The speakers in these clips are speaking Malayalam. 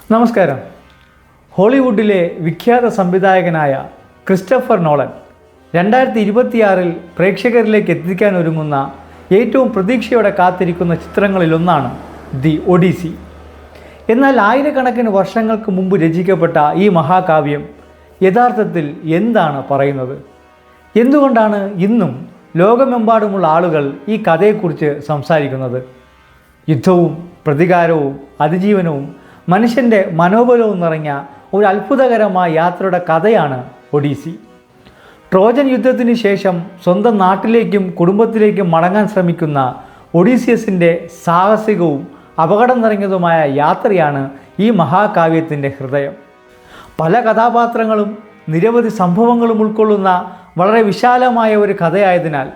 നമസ്കാരം. ഹോളിവുഡിലെ വിഖ്യാത സംവിധായകനായ ക്രിസ്റ്റഫർ നോളൻ 2026 പ്രേക്ഷകരിലേക്ക് എത്തിക്കാൻ ഒരുങ്ങുന്ന ഏറ്റവും പ്രതീക്ഷയോടെ കാത്തിരിക്കുന്ന ചിത്രങ്ങളിലൊന്നാണ് ദി ഒഡീസി. എന്നാൽ ആയിരക്കണക്കിന് വർഷങ്ങൾക്ക് മുമ്പ് രചിക്കപ്പെട്ട ഈ മഹാകാവ്യം യഥാർത്ഥത്തിൽ എന്താണ് പറയുന്നത്? എന്തുകൊണ്ടാണ് ഇന്നും ലോകമെമ്പാടുമുള്ള ആളുകൾ ഈ കഥയെക്കുറിച്ച് സംസാരിക്കുന്നത്? യുദ്ധവും പ്രതികാരവും അതിജീവനവും മനുഷ്യൻ്റെ മനോബലവും നിറഞ്ഞ ഒരു അത്ഭുതകരമായ യാത്രയുടെ കഥയാണ് ഒഡീസി. ട്രോജൻ യുദ്ധത്തിന് ശേഷം സ്വന്തം നാട്ടിലേക്കും കുടുംബത്തിലേക്കും മടങ്ങാൻ ശ്രമിക്കുന്ന ഒഡീസിയസിൻ്റെ സാഹസികവും അപകടം നിറഞ്ഞതുമായ യാത്രയാണ് ഈ മഹാകാവ്യത്തിൻ്റെ ഹൃദയം. പല കഥാപാത്രങ്ങളും നിരവധി സംഭവങ്ങളും ഉൾക്കൊള്ളുന്ന വളരെ വിശാലമായ ഒരു കഥയായതിനാൽ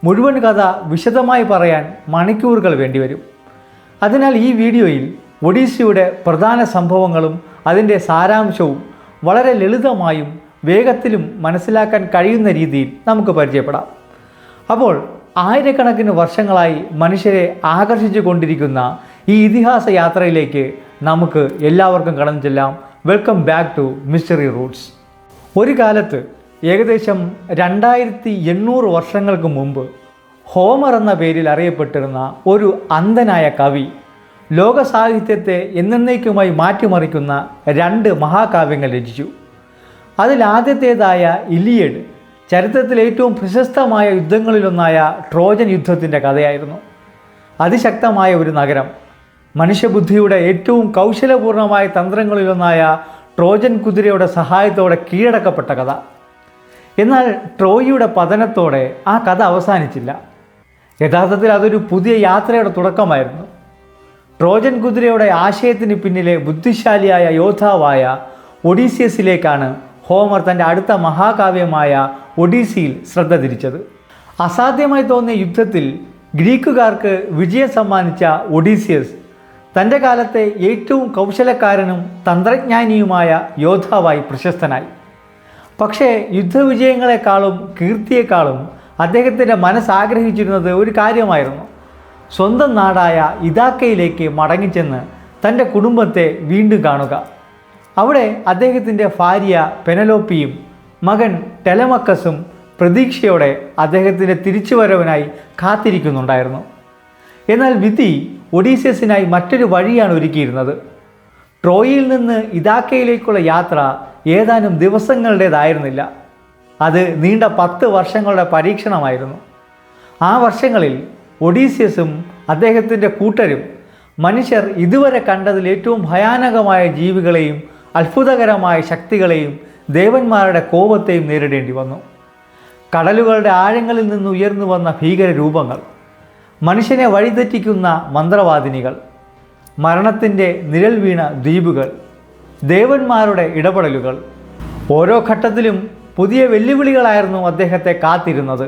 മുഴുവൻ കഥ വിശദമായി പറയാൻ മണിക്കൂറുകൾ വേണ്ടിവരും. അതിനാൽ ഈ വീഡിയോയിൽ ഒഡീസിയുടെ പ്രധാന സംഭവങ്ങളും അതിൻ്റെ സാരാംശവും വളരെ ലളിതമായും വേഗത്തിലും മനസ്സിലാക്കാൻ കഴിയുന്ന രീതിയിൽ നമുക്ക് പരിചയപ്പെടാം. അപ്പോൾ ആയിരക്കണക്കിന് വർഷങ്ങളായി മനുഷ്യരെ ആകർഷിച്ചു കൊണ്ടിരിക്കുന്ന ഈ ഇതിഹാസ യാത്രയിലേക്ക് നമുക്ക് എല്ലാവർക്കും കടന്നു ചെല്ലാം. Welcome back to mystery roots. ഒരു കാലത്ത് ഏകദേശം 2800 വർഷങ്ങൾക്ക് മുമ്പ് ഹോമർ എന്ന പേരിൽ അറിയപ്പെട്ടിരുന്ന ഒരു അന്ധനായ കവി ലോക സാഹിത്യത്തെ എന്നേക്കുമായി മാറ്റിമറിക്കുന്ന 2 മഹാകാവ്യങ്ങൾ രചിച്ചു. അതിലാദ്യത്തേതായ ഇലിയഡ് ചരിത്രത്തിലെ ഏറ്റവും പ്രശസ്തമായ യുദ്ധങ്ങളിലൊന്നായ ട്രോജൻ യുദ്ധത്തിൻ്റെ കഥയായിരുന്നു. അതിശക്തമായ ഒരു നഗരം, മനുഷ്യബുദ്ധിയുടെ ഏറ്റവും കൗശലപൂർണമായ തന്ത്രങ്ങളിലൊന്നായ ട്രോജൻ കുതിരയുടെ സഹായത്തോടെ കീഴടക്കപ്പെട്ട കഥ. എന്നാൽ ട്രോയിയുടെ പതനത്തോടെ ആ കഥ അവസാനിച്ചില്ല. യഥാർത്ഥത്തിൽ അതൊരു പുതിയ യാത്രയുടെ തുടക്കമായിരുന്നു. ട്രോജൻ കുതിരയുടെ ആശയത്തിന് പിന്നിലെ ബുദ്ധിശാലിയായ യോദ്ധാവായ ഒഡീസിയസിലേക്കാണ് ഹോമർ തൻ്റെ അടുത്ത മഹാകാവ്യമായ ഒഡീസിയിൽ ശ്രദ്ധ തിരിച്ചത്. അസാധ്യമായി തോന്നിയ യുദ്ധത്തിൽ ഗ്രീക്കുകാർക്ക് വിജയം സമ്മാനിച്ച ഒഡീസിയസ് തൻ്റെ കാലത്തെ ഏറ്റവും കൗശലക്കാരനും തന്ത്രജ്ഞാനിയുമായ യോദ്ധാവായി പ്രശസ്തനായി. പക്ഷേ യുദ്ധവിജയങ്ങളെക്കാളും കീർത്തിയേക്കാളും അദ്ദേഹത്തിൻ്റെ മനസ്സാഗ്രഹിച്ചിരുന്നത് ഒരു കാര്യമായിരുന്നു: സ്വന്തം നാടായ ഇതാക്കയിലേക്ക് മടങ്ങിച്ചെന്ന് തൻ്റെ കുടുംബത്തെ വീണ്ടും കാണുക. അവിടെ അദ്ദേഹത്തിൻ്റെ ഭാര്യ പെനലോപ്പിയും മകൻ ടെലമക്കസും പ്രതീക്ഷയോടെ അദ്ദേഹത്തിൻ്റെ തിരിച്ചുവരവിനായി കാത്തിരിക്കുന്നുണ്ടായിരുന്നു. എന്നാൽ വിധി ഒഡീസിയസിനായി മറ്റൊരു വഴിയാണ് ഒരുക്കിയിരുന്നത്. ട്രോയിയിൽ നിന്ന് ഇതാക്കയിലേക്കുള്ള യാത്ര ഏതാനും ദിവസങ്ങളുടേതായിരുന്നില്ല. അത് നീണ്ട 10 വർഷങ്ങളുടെ പരീക്ഷണമായിരുന്നു. ആ വർഷങ്ങളിൽ ഒഡീസിയസും അദ്ദേഹത്തിൻ്റെ കൂട്ടരും മനുഷ്യർ ഇതുവരെ കണ്ടതിൽ ഏറ്റവും ഭയാനകമായ ജീവികളെയും അത്ഭുതകരമായ ശക്തികളെയും ദേവന്മാരുടെ കോപത്തെയും നേരിടേണ്ടി വന്നു. കടലുകളുടെ ആഴങ്ങളിൽ നിന്ന് ഉയർന്നു വന്ന ഭീകര രൂപങ്ങൾ, മനുഷ്യനെ വഴിതെറ്റിക്കുന്ന മന്ത്രവാദിനികൾ, മരണത്തിൻ്റെ നിഴൽ വീണ ദ്വീപുകൾ, ദേവന്മാരുടെ ഇടപെടലുകൾ. ഓരോ ഘട്ടത്തിലും പുതിയ വെല്ലുവിളികളായിരുന്നു അദ്ദേഹത്തെ കാത്തിരുന്നത്.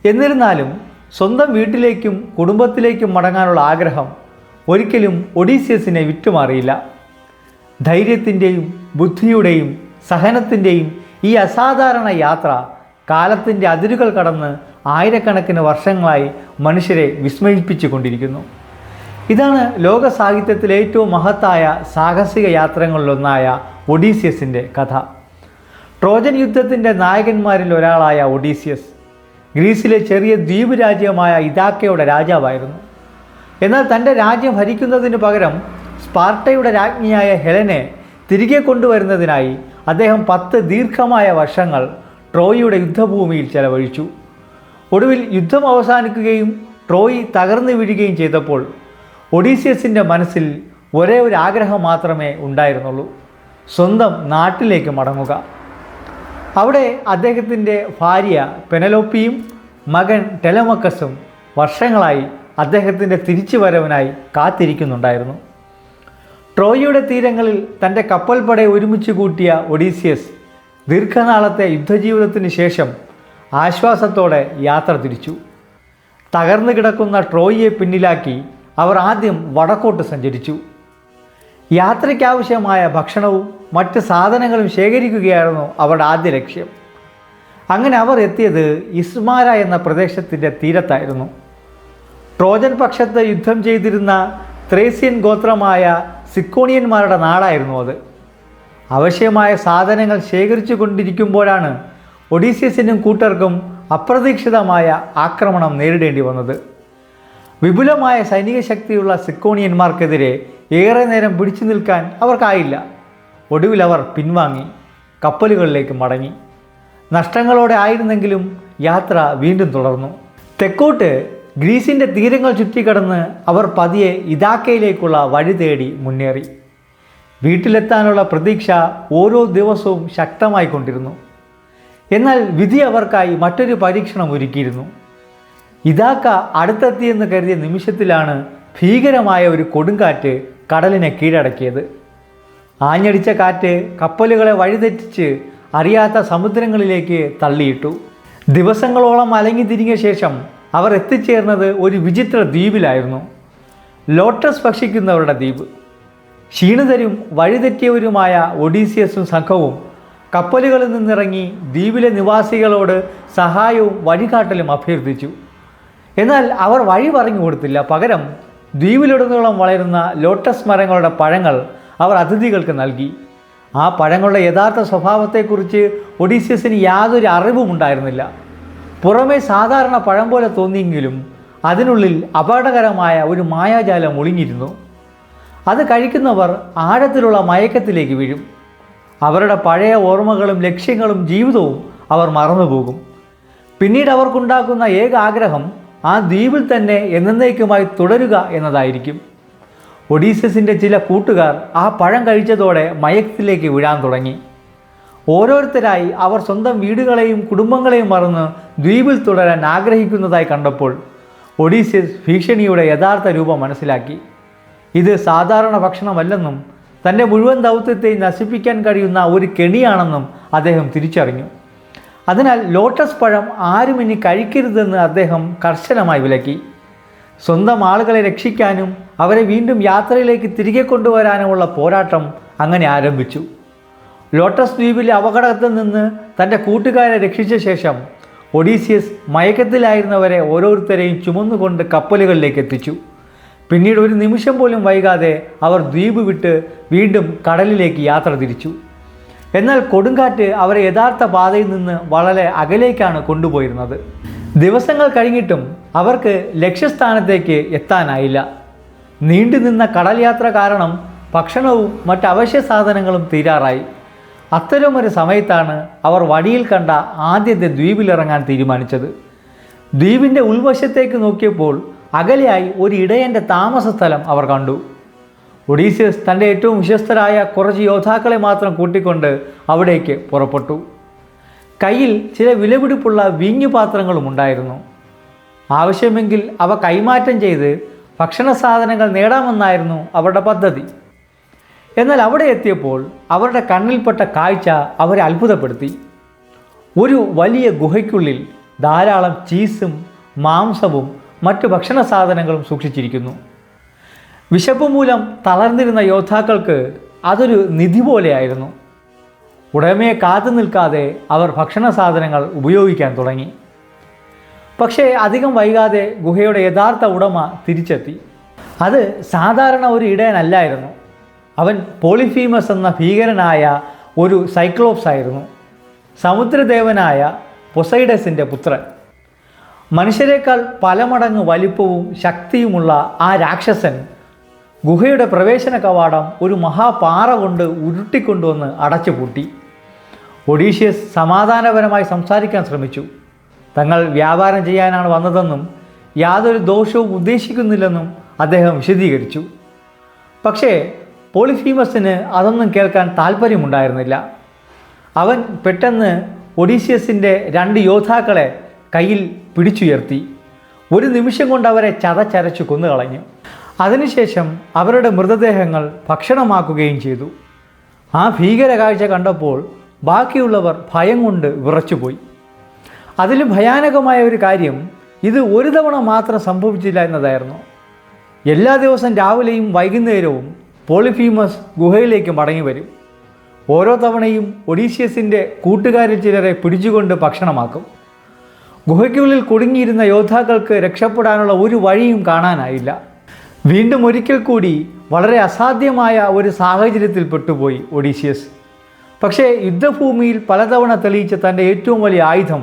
എന്നിരുന്നാലും സ്വന്തം വീട്ടിലേക്കും കുടുംബത്തിലേക്കും മടങ്ങാനുള്ള ആഗ്രഹം ഒരിക്കലും ഒഡീസിയസിനെ വിട്ടുമാറിയില്ല. ധൈര്യത്തിൻ്റെയും ബുദ്ധിയുടെയും സഹനത്തിൻ്റെയും ഈ അസാധാരണ യാത്ര കാലത്തിൻ്റെ അതിരുകൾ കടന്ന് ആയിരക്കണക്കിന് വർഷങ്ങളായി മനുഷ്യരെ വിസ്മയിപ്പിച്ചു കൊണ്ടിരിക്കുന്നു. ഇതാണ് ലോക സാഹിത്യത്തിലെ ഏറ്റവും മഹത്തായ സാഹസിക യാത്രകളിലൊന്നായ ഒഡീസിയസിൻ്റെ കഥ. ട്രോജൻ യുദ്ധത്തിൻ്റെ നായകന്മാരിൽ ഒരാളായ ഒഡീസിയസ് ഗ്രീസിലെ ചെറിയ ദ്വീപ് രാജ്യമായ ഇതാക്കയുടെ രാജാവായിരുന്നു. എന്നാൽ തൻ്റെ രാജ്യം ഭരിക്കുന്നതിന് പകരം സ്പാർട്ടയുടെ രാജ്ഞിയായ ഹെലനെ തിരികെ കൊണ്ടുവരുന്നതിനായി അദ്ദേഹം 10 ദീർഘമായ വർഷങ്ങൾ ട്രോയിയുടെ യുദ്ധഭൂമിയിൽ ചെലവഴിച്ചു. ഒടുവിൽ യുദ്ധം അവസാനിക്കുകയും ട്രോയി തകർന്നു വീഴുകയും ചെയ്തപ്പോൾ ഒഡീസിയസിൻ്റെ മനസ്സിൽ ഒരേ ഒരു ആഗ്രഹം മാത്രമേ ഉണ്ടായിരുന്നുള്ളൂ: സ്വന്തം നാട്ടിലേക്ക് മടങ്ങുക. അവിടെ അദ്ദേഹത്തിൻ്റെ ഭാര്യ പെനലോപ്പിയും മകൻ ടെലമക്കസും വർഷങ്ങളായി അദ്ദേഹത്തിൻ്റെ തിരിച്ചുവരവിനായി കാത്തിരിക്കുന്നുണ്ടായിരുന്നു. ട്രോയിയുടെ തീരങ്ങളിൽ തൻ്റെ കപ്പൽപ്പടയെ ഒരുമിച്ച് കൂട്ടിയ ഒഡീസിയസ് ദീർഘനാളത്തെ യുദ്ധജീവിതത്തിന് ശേഷം ആശ്വാസത്തോടെ യാത്ര തിരിച്ചു. തകർന്നു കിടക്കുന്ന ട്രോയിയെ പിന്നിലാക്കി അവർ ആദ്യം വടക്കോട്ട് സഞ്ചരിച്ചു. യാത്രയ്ക്കാവശ്യമായ ഭക്ഷണവും മറ്റ് സാധനങ്ങളും ശേഖരിക്കുകയായിരുന്നു അവരുടെ ആദ്യ ലക്ഷ്യം. അങ്ങനെ അവർ എത്തിയത് ഇസ്മാര എന്ന പ്രദേശത്തിൻ്റെ തീരത്തായിരുന്നു. ട്രോജൻ പക്ഷത്ത് യുദ്ധം ചെയ്തിരുന്ന ത്രേസ്യൻ ഗോത്രമായ സിക്കോണിയന്മാരുടെ നാടായിരുന്നു അത്. ആവശ്യമായ സാധനങ്ങൾ ശേഖരിച്ചു കൊണ്ടിരിക്കുമ്പോഴാണ് ഒഡീസിയസിനും കൂട്ടർക്കും അപ്രതീക്ഷിതമായ ആക്രമണം നേരിടേണ്ടി വന്നത്. വിപുലമായ സൈനിക ശക്തിയുള്ള സിക്കോണിയന്മാർക്കെതിരെ ഏറെ നേരം പിടിച്ചു നിൽക്കാൻ അവർക്കായില്ല. ഒടുവിൽ അവർ പിൻവാങ്ങി കപ്പലുകളിലേക്ക് മടങ്ങി. നഷ്ടങ്ങളോടെ ആയിരുന്നെങ്കിലും യാത്ര വീണ്ടും തുടർന്നു. തെക്കോട്ട് ഗ്രീസിൻ്റെ തീരങ്ങൾ ചുറ്റിക്കടന്ന് അവർ പതിയെ ഇതാക്കയിലേക്കുള്ള വഴി തേടി മുന്നേറി. വീട്ടിലെത്താനുള്ള പ്രതീക്ഷ ഓരോ ദിവസവും ശക്തമായിക്കൊണ്ടിരുന്നു. എന്നാൽ വിധി അവർക്കായി മറ്റൊരു പരീക്ഷണം ഒരുക്കിയിരുന്നു. ഇതാക്ക അടുത്തെത്തിയെന്ന് കരുതിയ നിമിഷത്തിലാണ് ഭീകരമായ ഒരു കൊടുങ്കാറ്റ് കടലിനെ കീഴടക്കിയത്. ആഞ്ഞടിച്ച കാറ്റ് കപ്പലുകളെ വഴിതെറ്റിച്ച് അറിയാത്ത സമുദ്രങ്ങളിലേക്ക് തള്ളിയിട്ടു. ദിവസങ്ങളോളം അലങ്ങി തിരിഞ്ഞ ശേഷം അവർ എത്തിച്ചേർന്നത് ഒരു വിചിത്ര ദ്വീപിലായിരുന്നു. ലോട്ടസ് ഭക്ഷിക്കുന്നവരുടെ ദ്വീപ്. ക്ഷീണിതരും വഴിതെറ്റിയവരുമായ ഒഡീസിയസും സംഘവും കപ്പലുകളിൽ നിന്നിറങ്ങി ദ്വീപിലെ നിവാസികളോട് സഹായവും വഴികാട്ടലും അഭ്യർത്ഥിച്ചു. എന്നാൽ അവർ വഴി പറഞ്ഞു കൊടുത്തില്ല. പകരം ദ്വീപിലുടനീളം വളരുന്ന ലോട്ടസ് മരങ്ങളുടെ പഴങ്ങൾ അവർ അതിഥികൾക്ക് നൽകി. ആ പഴങ്ങളുടെ യഥാർത്ഥ സ്വഭാവത്തെക്കുറിച്ച് ഒഡീസിയസിന് യാതൊരു അറിവും ഉണ്ടായിരുന്നില്ല. പുറമേ സാധാരണ പഴം പോലെ തോന്നിയെങ്കിലും അതിനുള്ളിൽ അപകടകരമായ ഒരു മായാജാലം ഒളിഞ്ഞിരുന്നു. അത് കഴിക്കുന്നവർ ആഴത്തിലുള്ള മയക്കത്തിലേക്ക് വീഴും. അവരുടെ പഴയ ഓർമ്മകളും ലക്ഷ്യങ്ങളും ജീവിതവും അവർ മറന്നുപോകും. പിന്നീട് അവർക്കുണ്ടാക്കുന്ന ഏക ആഗ്രഹം ആ ദ്വീപിൽ തന്നെ എന്നേക്കുമായി തുടരുക എന്നതായിരിക്കും. ഒഡീസിയസിൻ്റെ ചില കൂട്ടുകാർ ആ പഴം കഴിച്ചതോടെ മയക്കത്തിലേക്ക് വീഴാൻ തുടങ്ങി. ഓരോരുത്തരായി അവർ സ്വന്തം വീടുകളെയും കുടുംബങ്ങളെയും മറന്ന് ദ്വീപിൽ തുടരാൻ ആഗ്രഹിക്കുന്നതായി കണ്ടപ്പോൾ ഒഡീസിയസ് ഭീഷണിയുടെ യഥാർത്ഥ രൂപം മനസ്സിലാക്കി. ഇത് സാധാരണ ഭക്ഷണമല്ലെന്നും തൻ്റെ മുഴുവൻ ദൗത്യത്തെയും നശിപ്പിക്കാൻ കഴിയുന്ന ഒരു കെണിയാണെന്നും അദ്ദേഹം തിരിച്ചറിഞ്ഞു. അതിനാൽ ലോട്ടസ് പഴം ആരും ഇനി കഴിക്കരുതെന്ന് അദ്ദേഹം കർശനമായി വിലക്കി. സ്വന്തം ആളുകളെ രക്ഷിക്കാനും അവരെ വീണ്ടും യാത്രയിലേക്ക് തിരികെ കൊണ്ടുവരാനുമുള്ള പോരാട്ടം അങ്ങനെ ആരംഭിച്ചു. ലോട്ടസ് ദ്വീപിലെ അപകടത്തിൽ നിന്ന് തൻ്റെ കൂട്ടുകാരെ രക്ഷിച്ച ശേഷം ഒഡീസിയസ് മയക്കത്തിലായിരുന്നവരെ ഓരോരുത്തരെയും ചുമന്നുകൊണ്ട് കപ്പലുകളിലേക്ക് എത്തിച്ചു. പിന്നീട് ഒരു നിമിഷം പോലും വൈകാതെ അവർ ദ്വീപ് വിട്ട് വീണ്ടും കടലിലേക്ക് യാത്ര തിരിച്ചു. എന്നാൽ കൊടുങ്കാറ്റ് അവരെ യഥാർത്ഥ പാതയിൽ നിന്ന് വളരെ അകലേക്കാണ് കൊണ്ടുപോയിരുന്നത്. ദിവസങ്ങൾ കഴിഞ്ഞിട്ടും അവർക്ക് ലക്ഷ്യസ്ഥാനത്തേക്ക് എത്താനായില്ല. നീണ്ടുനിന്ന കടൽ യാത്ര കാരണം ഭക്ഷണവും മറ്റ് അവശ്യ സാധനങ്ങളും തീരാറായി. അത്തരമൊരു സമയത്താണ് അവർ വഴിയിൽ കണ്ട ആദ്യത്തെ ദ്വീപിലിറങ്ങാൻ തീരുമാനിച്ചത്. ദ്വീപിൻ്റെ ഉൾവശത്തേക്ക് നോക്കിയപ്പോൾ അകലെയായി ഒരു ഇടയൻ്റെ താമസ സ്ഥലം അവർ കണ്ടു. ഒഡീസിയസ് തൻ്റെ ഏറ്റവും വിശ്വസ്തരായ കുറച്ച് യോദ്ധാക്കളെ മാത്രം കൂട്ടിക്കൊണ്ട് അവിടേക്ക് പുറപ്പെട്ടു. കയ്യിൽ ചില വിലപിടിപ്പുള്ള വീഞ്ഞുപാത്രങ്ങളും ഉണ്ടായിരുന്നു. ആവശ്യമെങ്കിൽ അവ കൈമാറ്റം ചെയ്ത് ഭക്ഷണ സാധനങ്ങൾ നേടാമെന്നായിരുന്നു അവരുടെ പദ്ധതി. എന്നാൽ അവിടെ എത്തിയപ്പോൾ അവരുടെ കണ്ണിൽപ്പെട്ട കാഴ്ച അവരെ അത്ഭുതപ്പെടുത്തി. ഒരു വലിയ ഗുഹയ്ക്കുള്ളിൽ ധാരാളം ചീസും മാംസവും മറ്റു ഭക്ഷണ സാധനങ്ങളും സൂക്ഷിച്ചിരിക്കുന്നു. വിശപ്പ് മൂലം തളർന്നിരുന്ന യോദ്ധാക്കൾക്ക് അതൊരു നിധി പോലെയായിരുന്നു. ഉടമയെ കാത്തു നിൽക്കാതെ അവർ ഭക്ഷണ സാധനങ്ങൾ ഉപയോഗിക്കാൻ തുടങ്ങി. പക്ഷേ അധികം വൈകാതെ ഗുഹയുടെ യഥാർത്ഥ ഉടമ തിരിച്ചെത്തി. അത് സാധാരണ ഒരു ഇടയനല്ലായിരുന്നു. അവൻ പോളിഫീമസ് എന്ന ഭീകരനായ ഒരു സൈക്ലോപ്സ് ആയിരുന്നു. സമുദ്രദേവനായ പൊസൈഡസിൻ്റെ പുത്രൻ. മനുഷ്യരെക്കാൾ പല മടങ്ങ് വലിപ്പവും ശക്തിയുമുള്ള ആ രാക്ഷസൻ ഗുഹയുടെ പ്രവേശന കവാടം ഒരു മഹാപാറ കൊണ്ട് ഉരുട്ടിക്കൊണ്ടുവന്ന് അടച്ചുപൂട്ടി. ഒഡീഷ്യസ് സമാധാനപരമായി സംസാരിക്കാൻ ശ്രമിച്ചു. തങ്ങൾ വ്യാപാരം ചെയ്യാനാണ് വന്നതെന്നും യാതൊരു ദോഷവും ഉദ്ദേശിക്കുന്നില്ലെന്നും അദ്ദേഹം വിശദീകരിച്ചു. പക്ഷേ പോളിഫീമസിന് അതൊന്നും കേൾക്കാൻ താല്പര്യമുണ്ടായിരുന്നില്ല. അവൻ പെട്ടെന്ന് ഒഡീഷ്യസിൻ്റെ 2 യോദ്ധാക്കളെ കയ്യിൽ പിടിച്ചുയർത്തി ഒരു നിമിഷം കൊണ്ട് അവരെ ചതച്ചരച്ചു കൊന്നുകളഞ്ഞു. അതിനുശേഷം അവരുടെ മൃതദേഹങ്ങൾ ഭക്ഷണമാക്കുകയും ചെയ്തു. ആ ഭീകര കാഴ്ച കണ്ടപ്പോൾ ബാക്കിയുള്ളവർ ഭയം കൊണ്ട് വിറച്ചുപോയി. അതിലും ഭയാനകമായ ഒരു കാര്യം ഇത് ഒരു തവണ മാത്രം സംഭവിച്ചില്ല എന്നതായിരുന്നു. എല്ലാ ദിവസവും രാവിലെയും വൈകുന്നേരവും പോളിഫീമസ് ഗുഹയിലേക്ക് മടങ്ങി വരും. ഓരോ തവണയും ഒഡീഷ്യസിൻ്റെ കൂട്ടുകാരിൽ ചിലരെ പിടിച്ചുകൊണ്ട് ഭക്ഷണമാക്കും. ഗുഹയ്ക്കുള്ളിൽ കുടുങ്ങിയിരുന്ന യോദ്ധാക്കൾക്ക് രക്ഷപ്പെടാനുള്ള ഒരു വഴിയും കാണാനായില്ല. വീണ്ടും ഒരിക്കൽ കൂടി വളരെ അസാധ്യമായ ഒരു സാഹചര്യത്തിൽ പെട്ടുപോയി ഒഡീഷ്യസ്. പക്ഷേ യുദ്ധഭൂമിയിൽ പലതവണ തെളിയിച്ച തൻ്റെ ഏറ്റവും വലിയ ആയുധം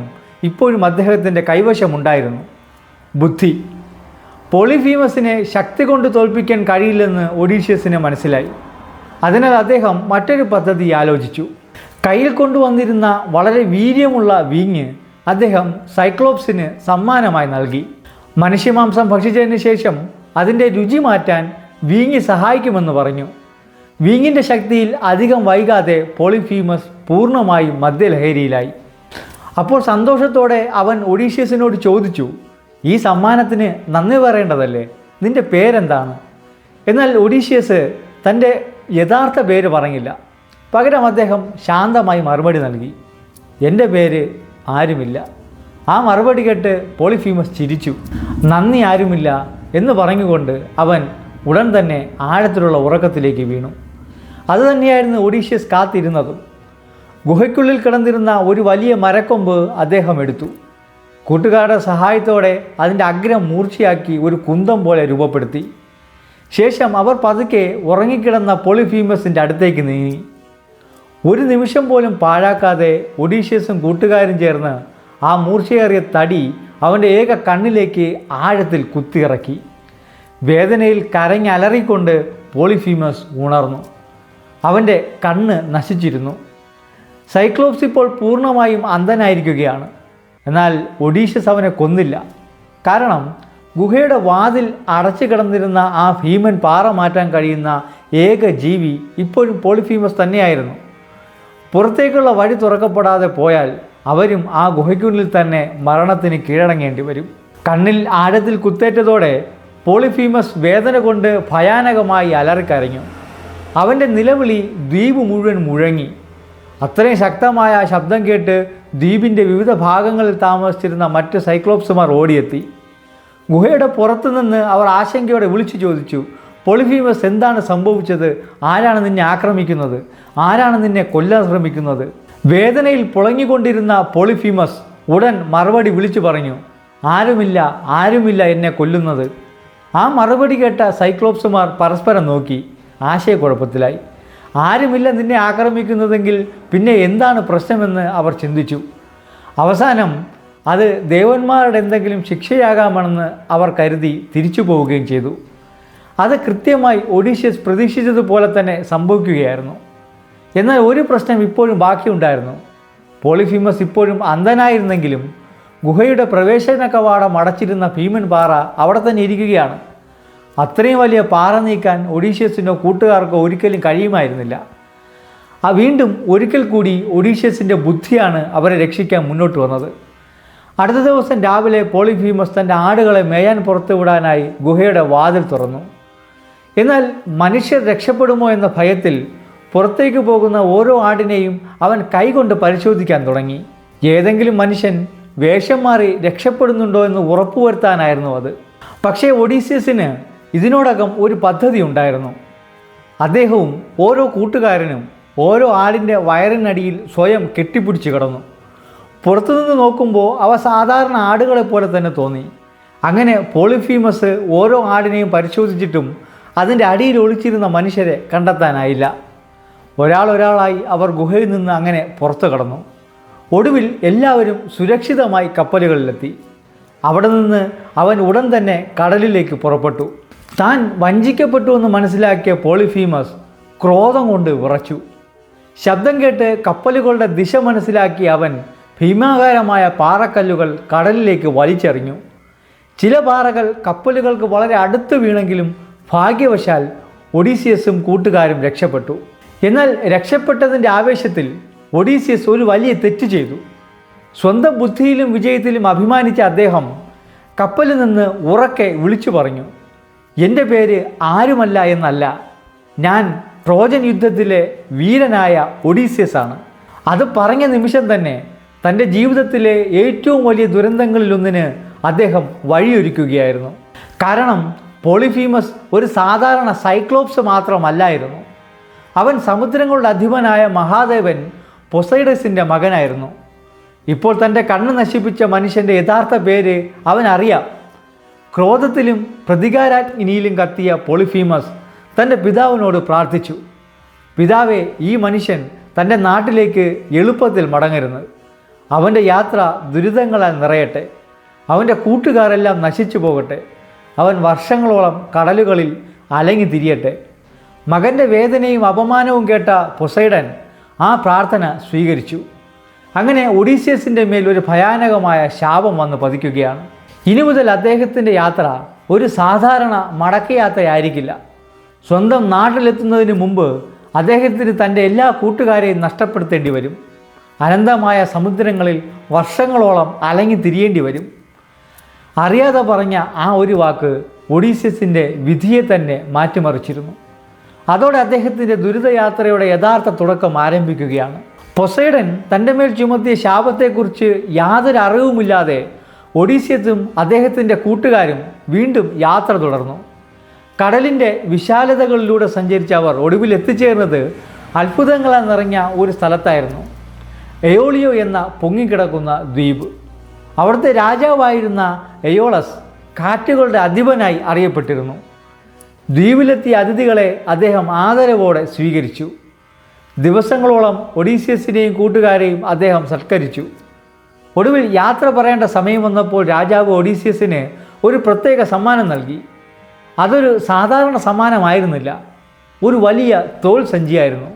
ഇപ്പോഴും അദ്ദേഹത്തിൻ്റെ കൈവശമുണ്ടായിരുന്നു: ബുദ്ധി. പോളിഫീമസിനെ ശക്തി കൊണ്ട് തോൽപ്പിക്കാൻ കഴിയില്ലെന്ന് ഒഡീഷ്യസിന് മനസ്സിലായി. അതിനാൽ അദ്ദേഹം മറ്റൊരു പദ്ധതി ആലോചിച്ചു. കയ്യിൽ കൊണ്ടുവന്നിരുന്ന വളരെ വീര്യമുള്ള വീഞ്ഞ് അദ്ദേഹം സൈക്ലോപ്സിന് സമ്മാനമായി നൽകി. മനുഷ്യമാംസം ഭക്ഷിച്ചതിന് ശേഷം അതിൻ്റെ രുചി മാറ്റാൻ വീഞ്ഞ് സഹായിക്കുമെന്ന് പറഞ്ഞു. വീഞ്ഞിൻ്റെ ശക്തിയിൽ അധികം വൈകാതെ പോളിഫീമസ് പൂർണ്ണമായും മദ്യലഹരിയിലായി. അപ്പോൾ സന്തോഷത്തോടെ അവൻ ഒഡീഷ്യസിനോട് ചോദിച്ചു, ഈ സമ്മാനത്തിന് നന്ദി പറയേണ്ടതല്ലേ? നിൻ്റെ പേരെന്താണ്? എന്നാൽ ഒഡീഷ്യസ് തൻ്റെ യഥാർത്ഥ പേര് പറഞ്ഞില്ല. പകരം അദ്ദേഹം ശാന്തമായി മറുപടി നൽകി, എൻ്റെ പേര് ആരുമില്ല. ആ മറുപടി കേട്ട് പോളിഫീമസ് ചിരിച്ചു. നന്ദി ആരുമില്ല എന്ന് പറഞ്ഞുകൊണ്ട് അവൻ ഉടൻ തന്നെ ആഴത്തിലുള്ള ഉറക്കത്തിലേക്ക് വീണു. അതുതന്നെയായിരുന്നു ഒഡീഷ്യസ് കാത്തിരുന്നതും. ഗുഹയ്ക്കുള്ളിൽ കിടന്നിരുന്ന ഒരു വലിയ മരക്കൊമ്പ് അദ്ദേഹം എടുത്തു. കൂട്ടുകാരുടെ സഹായത്തോടെ അതിൻ്റെ അഗ്രം മൂർച്ചയാക്കി ഒരു കുന്തം പോലെ രൂപപ്പെടുത്തി. ശേഷം അവർ പതുക്കെ ഉറങ്ങിക്കിടന്ന പോളിഫീമസിൻ്റെ അടുത്തേക്ക് നീങ്ങി. ഒരു നിമിഷം പോലും പാഴാക്കാതെ ഒഡീഷ്യസും കൂട്ടുകാരും ചേർന്ന് ആ മൂർച്ചയേറിയ തടി അവൻ്റെ ഏക കണ്ണിലേക്ക് ആഴത്തിൽ കുത്തിയിറക്കി. വേദനയിൽ കരഞ്ഞലറിക്കൊണ്ട് പോളിഫീമസ് ഉണർന്നു. അവൻ്റെ കണ്ണ് നശിച്ചിരുന്നു. സൈക്ലോപ്സ് ഇപ്പോൾ പൂർണ്ണമായും അന്ധനായിരിക്കുകയാണ്. എന്നാൽ ഒഡീഷ്യസ് അവനെ കൊന്നില്ല. കാരണം ഗുഹയുടെ വാതിൽ അടച്ചു കിടന്നിരുന്ന ആ ഭീമൻ പാറ മാറ്റാൻ കഴിയുന്ന ഏക ജീവി ഇപ്പോഴും പോളിഫീമസ് തന്നെയായിരുന്നു. പുറത്തേക്കുള്ള വഴി തുറക്കപ്പെടാതെ പോയാൽ അവരും ആ ഗുഹയ്ക്കുള്ളിൽ തന്നെ മരണത്തിന് കീഴടങ്ങേണ്ടി വരും. കണ്ണിൽ ആഴത്തിൽ കുത്തേറ്റതോടെ പോളിഫീമസ് വേദന കൊണ്ട് ഭയാനകമായി അലറിക്കരഞ്ഞു. അവൻ്റെ നിലവിളി ദ്വീപ് മുഴുവൻ മുഴങ്ങി. അത്രയും ശക്തമായ ശബ്ദം കേട്ട് ദ്വീപിൻ്റെ വിവിധ ഭാഗങ്ങളിൽ താമസിച്ചിരുന്ന മറ്റ് സൈക്ലോപ്സുമാർ ഓടിയെത്തി. ഗുഹയുടെ പുറത്തുനിന്ന് അവർ ആശങ്കയോടെ വിളിച്ചു ചോദിച്ചു, പോളിഫീമസ്, എന്താണ് സംഭവിച്ചത്? ആരാണ് നിന്നെ ആക്രമിക്കുന്നത്? ആരാണ് നിന്നെ കൊല്ലാൻ ശ്രമിക്കുന്നത്? വേദനയിൽ പുളഞ്ഞുകൊണ്ടിരുന്ന പോളിഫീമസ് ഉടൻ മറുപടി വിളിച്ചു പറഞ്ഞു, ആരുമില്ല, ആരുമില്ല എന്നെ കൊല്ലുന്നത്. ആ മറുപടി കേട്ട സൈക്ലോപ്സുമാർ പരസ്പരം നോക്കി ആശയക്കുഴപ്പത്തിലായി. ആരുമില്ല നിന്നെ ആക്രമിക്കുന്നതെങ്കിൽ പിന്നെ എന്താണ് പ്രശ്നമെന്ന് അവർ ചിന്തിച്ചു. അവസാനം അത് ദേവന്മാരുടെ എന്തെങ്കിലും ശിക്ഷയാകാമെന്ന് അവർ കരുതി തിരിച്ചു പോവുകയും ചെയ്തു. അത് കൃത്യമായി ഒഡീഷ്യസ് പ്രതീക്ഷിച്ചതുപോലെ തന്നെ സംഭവിക്കുകയായിരുന്നു. എന്നാൽ ഒരു പ്രശ്നം ഇപ്പോഴും ബാക്കിയുണ്ടായിരുന്നു. പോളിഫീമസ് ഇപ്പോഴും അന്ധനായിരുന്നെങ്കിലും ഗുഹയുടെ പ്രവേശന കവാടം അടച്ചിരുന്ന ഭീമൻ പാറ അവിടെ തന്നെ ഇരിക്കുകയാണ്. അത്രയും വലിയ പാറ നീക്കാൻ ഒഡീഷ്യസിനോ കൂട്ടുകാർക്കോ ഒരിക്കലും കഴിയുമായിരുന്നില്ല. വീണ്ടും ഒരിക്കൽ കൂടി ഒഡീഷ്യസിൻ്റെ ബുദ്ധിയാണ് അവരെ രക്ഷിക്കാൻ മുന്നോട്ട് വന്നത്. അടുത്ത ദിവസം രാവിലെ പോളിഫീമസ് തൻ്റെ ആടുകളെ മേയാൻ പുറത്തുവിടാനായി ഗുഹയുടെ വാതിൽ തുറന്നു. എന്നാൽ മനുഷ്യർ രക്ഷപ്പെടുമോ എന്ന ഭയത്തിൽ പുറത്തേക്ക് പോകുന്ന ഓരോ ആടിനെയും അവൻ കൈകൊണ്ട് പരിശോധിക്കാൻ തുടങ്ങി. ഏതെങ്കിലും മനുഷ്യൻ വേഷം മാറി രക്ഷപ്പെടുന്നുണ്ടോ എന്ന് ഉറപ്പുവരുത്താനായിരുന്നു അത്. പക്ഷേ ഒഡീഷ്യസിന് ഇതിനോടകം ഒരു പദ്ധതി ഉണ്ടായിരുന്നു. അദ്ദേഹവും ഓരോ കൂട്ടുകാരനും ഓരോ ആടിൻ്റെ വയറിനടിയിൽ സ്വയം കെട്ടിപ്പിടിച്ച് കിടന്നു. പുറത്തുനിന്ന് നോക്കുമ്പോൾ അവ സാധാരണ ആടുകളെ പോലെ തന്നെ തോന്നി. അങ്ങനെ പോളിഫീമസ് ഓരോ ആടിനെയും പരിശോധിച്ചിട്ടും അതിൻ്റെ അടിയിൽ ഒളിച്ചിരുന്ന മനുഷ്യരെ കണ്ടെത്താനായില്ല. ഒരാളായി അവർ ഗുഹയിൽ നിന്ന് അങ്ങനെ പുറത്തു കടന്നു. ഒടുവിൽ എല്ലാവരും സുരക്ഷിതമായി കപ്പലുകളിലെത്തി. അവിടെ നിന്ന് അവൻ ഉടൻ തന്നെ കടലിലേക്ക് പുറപ്പെട്ടു. താൻ വഞ്ചിക്കപ്പെട്ടു എന്ന് മനസ്സിലാക്കിയ പോളിഫീമസ് ക്രോധം കൊണ്ട് വിറച്ചു. ശബ്ദം കേട്ട് കപ്പലുകളുടെ ദിശ മനസ്സിലാക്കി അവൻ ഭീമാകാരമായ പാറക്കല്ലുകൾ കടലിലേക്ക് വലിച്ചെറിഞ്ഞു. ചില പാറകൾ കപ്പലുകൾക്ക് വളരെ അടുത്ത് വീണെങ്കിലും ഭാഗ്യവശാൽ ഒഡീസിയസും കൂട്ടുകാരും രക്ഷപ്പെട്ടു. എന്നാൽ രക്ഷപ്പെട്ടതിൻ്റെ ആവേശത്തിൽ ഒഡീസിയസ് ഒരു വലിയ തെറ്റ് ചെയ്തു. സ്വന്തം ബുദ്ധിയിലും വിജയത്തിലും അഭിമാനിച്ച അദ്ദേഹം കപ്പലിൽ നിന്ന് ഉറക്കെ വിളിച്ചു പറഞ്ഞു, എൻ്റെ പേര് ആരുമല്ല എന്നല്ല, ഞാൻ ട്രോജൻ യുദ്ധത്തിലെ വീരനായ ഒഡീസിയസ് ആണ്. അത് പറഞ്ഞ നിമിഷം തന്നെ തൻ്റെ ജീവിതത്തിലെ ഏറ്റവും വലിയ ദുരന്തങ്ങളിലൊന്നിന് അദ്ദേഹം വഴിയൊരുക്കുകയായിരുന്നു. കാരണം പോളിഫീമസ് ഒരു സാധാരണ സൈക്ലോപ്സ് മാത്രമല്ലായിരുന്നു. അവൻ സമുദ്രങ്ങളുടെ അധിപനായ മഹാദേവൻ പൊസൈഡസിൻ്റെ മകനായിരുന്നു. ഇപ്പോൾ തൻ്റെ കണ്ണ് നശിപ്പിച്ച മനുഷ്യൻ്റെ യഥാർത്ഥ പേര് അവനറിയാം. ക്രോധത്തിലും പ്രതികാരാഗ്നിയിലും കത്തിയ പോളിഫീമസ് തൻ്റെ പിതാവിനോട് പ്രാർത്ഥിച്ചു, പിതാവേ, ഈ മനുഷ്യൻ തൻ്റെ നാട്ടിലേക്ക് എളുപ്പത്തിൽ മടങ്ങരുത്. അവൻ്റെ യാത്ര ദുരിതങ്ങളാൽ നിറയട്ടെ. അവൻ്റെ കൂട്ടുകാരെല്ലാം നശിച്ചു പോകട്ടെ. അവൻ വർഷങ്ങളോളം കടലുകളിൽ അലങ്ങി തിരിയട്ടെ. മകൻ്റെ വേദനയും അപമാനവും കേട്ട പൊസൈഡൻ ആ പ്രാർത്ഥന സ്വീകരിച്ചു. അങ്ങനെ ഒഡീസിയസിൻ്റെ മേൽ ഒരു ഭയാനകമായ ശാപം വന്ന് പതിക്കുകയാണ്. ഇനി മുതൽ അദ്ദേഹത്തിൻ്റെ യാത്ര ഒരു സാധാരണ മടക്കയാത്രയായിരിക്കില്ല. സ്വന്തം നാട്ടിലെത്തുന്നതിന് മുമ്പ് അദ്ദേഹത്തിന് തൻ്റെ എല്ലാ കൂട്ടുകാരെയും നഷ്ടപ്പെടുത്തേണ്ടി വരും. അനന്തമായ സമുദ്രങ്ങളിൽ വർഷങ്ങളോളം അലങ്ങി തിരിയേണ്ടി വരും. അറിയാതെ പറഞ്ഞ ആ ഒരു വാക്ക് ഒഡീസിയസിൻ്റെ വിധിയെ തന്നെ മാറ്റിമറിച്ചിരുന്നു. അതോടെ അദ്ദേഹത്തിൻ്റെ ദുരിതയാത്രയുടെ യഥാർത്ഥ തുടക്കം ആരംഭിക്കുകയാണ്. പൊസൈഡൻ തൻ്റെ മേൽ ചുമത്തിയ ശാപത്തെക്കുറിച്ച് യാതൊരു അറിവുമില്ലാതെ ഒഡീസിയസും അദ്ദേഹത്തിൻ്റെ കൂട്ടുകാരും വീണ്ടും യാത്ര തുടർന്നു. കടലിൻ്റെ വിശാലതകളിലൂടെ സഞ്ചരിച്ച അവർ ഒടുവിൽ എത്തിച്ചേർന്നത് അത്ഭുതങ്ങളാൽ നിറഞ്ഞ ഒരു സ്ഥലത്തായിരുന്നു. എയോളിയോ എന്ന പൊങ്ങിക്കിടക്കുന്ന ദ്വീപ്. അവിടുത്തെ രാജാവായിരുന്ന എയോളസ് കാറ്റുകളുടെ അധിപനായി അറിയപ്പെട്ടിരുന്നു. ദ്വീപിലെത്തിയ അതിഥികളെ അദ്ദേഹം ആദരവോടെ സ്വീകരിച്ചു. ദിവസങ്ങളോളം ഒഡീസിയസിനെയും കൂട്ടുകാരെയും അദ്ദേഹം സത്കരിച്ചു. ഒടുവിൽ യാത്ര പറയേണ്ട സമയം വന്നപ്പോൾ രാജാവ് ഒഡീസിയസിന് ഒരു പ്രത്യേക സമ്മാനം നൽകി. അതൊരു സാധാരണ സമ്മാനമായിരുന്നില്ല, ഒരു വലിയ തോൾ സഞ്ചിയായിരുന്നു.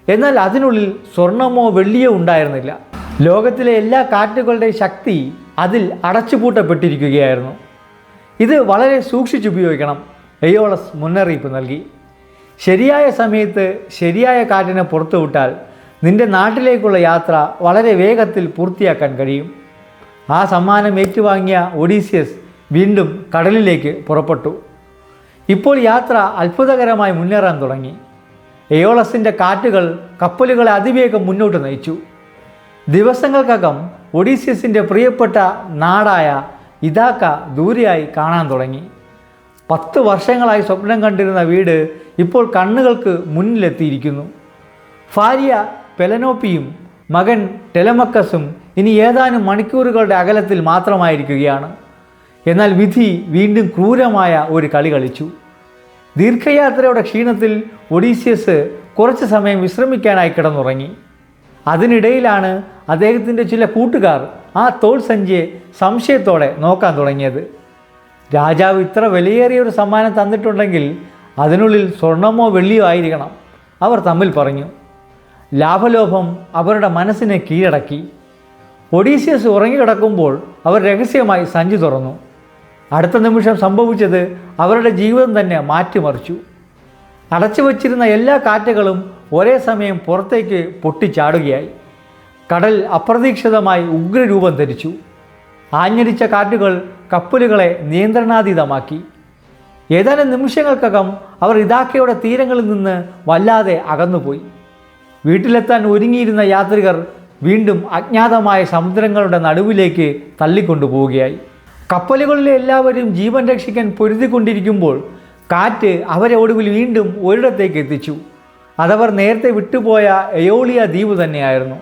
എന്നാൽ അതിനുള്ളിൽ സ്വർണമോ വെള്ളിയോ ഉണ്ടായിരുന്നില്ല. ലോകത്തിലെ എല്ലാ കാറ്റുകളുടെയും ശക്തി അതിൽ അടച്ചുപൂട്ടപ്പെട്ടിരിക്കുകയായിരുന്നു. ഇത് വളരെ സൂക്ഷിച്ചുപയോഗിക്കണം, എയോളസ് മുന്നറിയിപ്പ് നൽകി. ശരിയായ സമയത്ത് ശരിയായ കാറ്റിനെ പുറത്തുവിട്ടാൽ നിന്റെ നാട്ടിലേക്കുള്ള യാത്ര വളരെ വേഗത്തിൽ പൂർത്തിയാക്കാൻ കഴിയും. ആ സമ്മാനം ഏറ്റുവാങ്ങിയ ഒഡീസിയസ് വീണ്ടും കടലിലേക്ക് പുറപ്പെട്ടു. ഇപ്പോൾ യാത്ര അത്ഭുതകരമായി മുന്നേറാൻ തുടങ്ങി. എയോളസിൻ്റെ കാറ്റുകൾ കപ്പലുകളെ അതിവേഗം മുന്നോട്ട് നയിച്ചു. ദിവസങ്ങൾക്കകം ഒഡീസിയസിൻ്റെ പ്രിയപ്പെട്ട നാടായ ഇഥാക്ക ദൂരെയായി കാണാൻ തുടങ്ങി. 10 വർഷങ്ങളായി സ്വപ്നം കണ്ടിരുന്ന വീട് ഇപ്പോൾ കണ്ണുകൾക്ക് മുന്നിലെത്തിയിരിക്കുന്നു. ഭാര്യ പെലനോപ്പിയും മകൻ ടെലമക്കസും ഇനി ഏതാനും മണിക്കൂറുകളുടെ അകലത്തിൽ മാത്രമായിരിക്കുകയാണ്. എന്നാൽ വിധി വീണ്ടും ക്രൂരമായ ഒരു കളി കളിച്ചു. ദീർഘയാത്രയുടെ ക്ഷീണത്തിൽ ഒഡീസിയസ് കുറച്ച് സമയം വിശ്രമിക്കാനായി കിടന്നുറങ്ങി. അതിനിടയിലാണ് അദ്ദേഹത്തിൻ്റെ ചില കൂട്ടുകാർ ആ തോൾ സഞ്ചിയെ സംശയത്തോടെ നോക്കാൻ തുടങ്ങിയത്. രാജാവ് ഇത്ര വിലയേറിയ ഒരു സമ്മാനം തന്നിട്ടുണ്ടെങ്കിൽ അതിനുള്ളിൽ സ്വർണമോ വെള്ളിയോ ആയിരിക്കണം, അവർ തമ്മിൽ പറഞ്ഞു. ലാഭലോഭം അവരുടെ മനസ്സിനെ കീഴടക്കി. ഒഡീസിയസ് ഉറങ്ങിക്കിടക്കുമ്പോൾ അവർ രഹസ്യമായി സഞ്ചി തുറന്നു. അടുത്ത നിമിഷം സംഭവിച്ചത് അവരുടെ ജീവിതം തന്നെ മാറ്റിമറിച്ചു. അടച്ചു വച്ചിരുന്ന എല്ലാ കാറ്റുകളും ഒരേ സമയം പുറത്തേക്ക് പൊട്ടിച്ചാടുകയായി. കടൽ അപ്രതീക്ഷിതമായി ഉഗ്രരൂപം ധരിച്ചു. ആഞ്ഞടിച്ച കാറ്റുകൾ കപ്പലുകളെ നിയന്ത്രണാതീതമാക്കി. ഏതാനും നിമിഷങ്ങൾക്കകം അവർ ഇഥാക്കയുടെ തീരങ്ങളിൽ നിന്ന് വല്ലാതെ അകന്നുപോയി. വീട്ടിലെത്താൻ ഒരുങ്ങിയിരുന്ന യാത്രികർ വീണ്ടും അജ്ഞാതമായ സമുദ്രങ്ങളുടെ നടുവിലേക്ക് തള്ളിക്കൊണ്ടുപോവുകയായി. കപ്പലുകളിലെ എല്ലാവരും ജീവൻ രക്ഷിക്കാൻ പൊരുതിക്കൊണ്ടിരിക്കുമ്പോൾ കാറ്റ് അവരെ ഒടുവിൽ വീണ്ടും ഒരിടത്തേക്ക് എത്തിച്ചു. അതവർ നേരത്തെ വിട്ടുപോയ എയോളിയ ദ്വീപ് തന്നെയായിരുന്നു.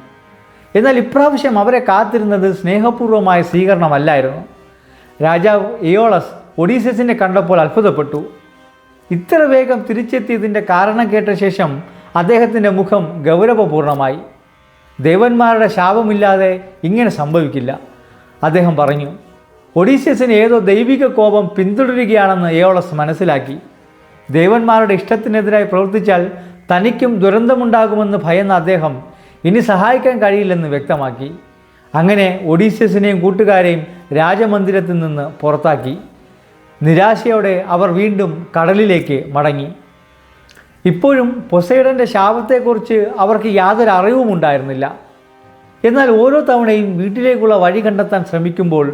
എന്നാൽ ഇപ്രാവശ്യം അവരെ കാത്തിരുന്നത് സ്നേഹപൂർവമായ സ്വീകരണമല്ലായിരുന്നു. രാജാവ് എയോളസ് ഒഡീസിയസിനെ കണ്ടപ്പോൾ അത്ഭുതപ്പെട്ടു. ഇത്ര വേഗം തിരിച്ചെത്തിയതിൻ്റെ കാരണം കേട്ട ശേഷം അദ്ദേഹത്തിൻ്റെ മുഖം ഗൗരവപൂർണമായി. ദേവന്മാരുടെ ശാപമില്ലാതെ ഇങ്ങനെ സംഭവിക്കില്ല, അദ്ദേഹം പറഞ്ഞു. ഒഡീസിയസിന് ഏതോ ദൈവിക കോപം പിന്തുടരുകയാണെന്ന് എയോളസ് മനസ്സിലാക്കി. ദേവന്മാരുടെ ഇഷ്ടത്തിനെതിരായി പ്രവർത്തിച്ചാൽ തനിക്കും ദുരന്തമുണ്ടാകുമെന്ന് ഭയന്ന അദ്ദേഹം ഇനി സഹായിക്കാൻ കഴിയില്ലെന്ന് വ്യക്തമാക്കി. അങ്ങനെ ഒഡീസിയസിനെയും കൂട്ടുകാരെയും രാജമന്ദിരത്തിൽ നിന്ന് പുറത്താക്കി. നിരാശയോടെ അവർ വീണ്ടും കടലിലേക്ക് മടങ്ങി. ഇപ്പോഴും പൊസൈഡൻ്റെ ശാപത്തെക്കുറിച്ച് അവർക്ക് യാതൊരു അറിവും ഉണ്ടായിരുന്നില്ല. എന്നാൽ ഓരോ തവണയും വീട്ടിലേക്കുള്ള വഴി കണ്ടെത്താൻ ശ്രമിക്കുമ്പോൾ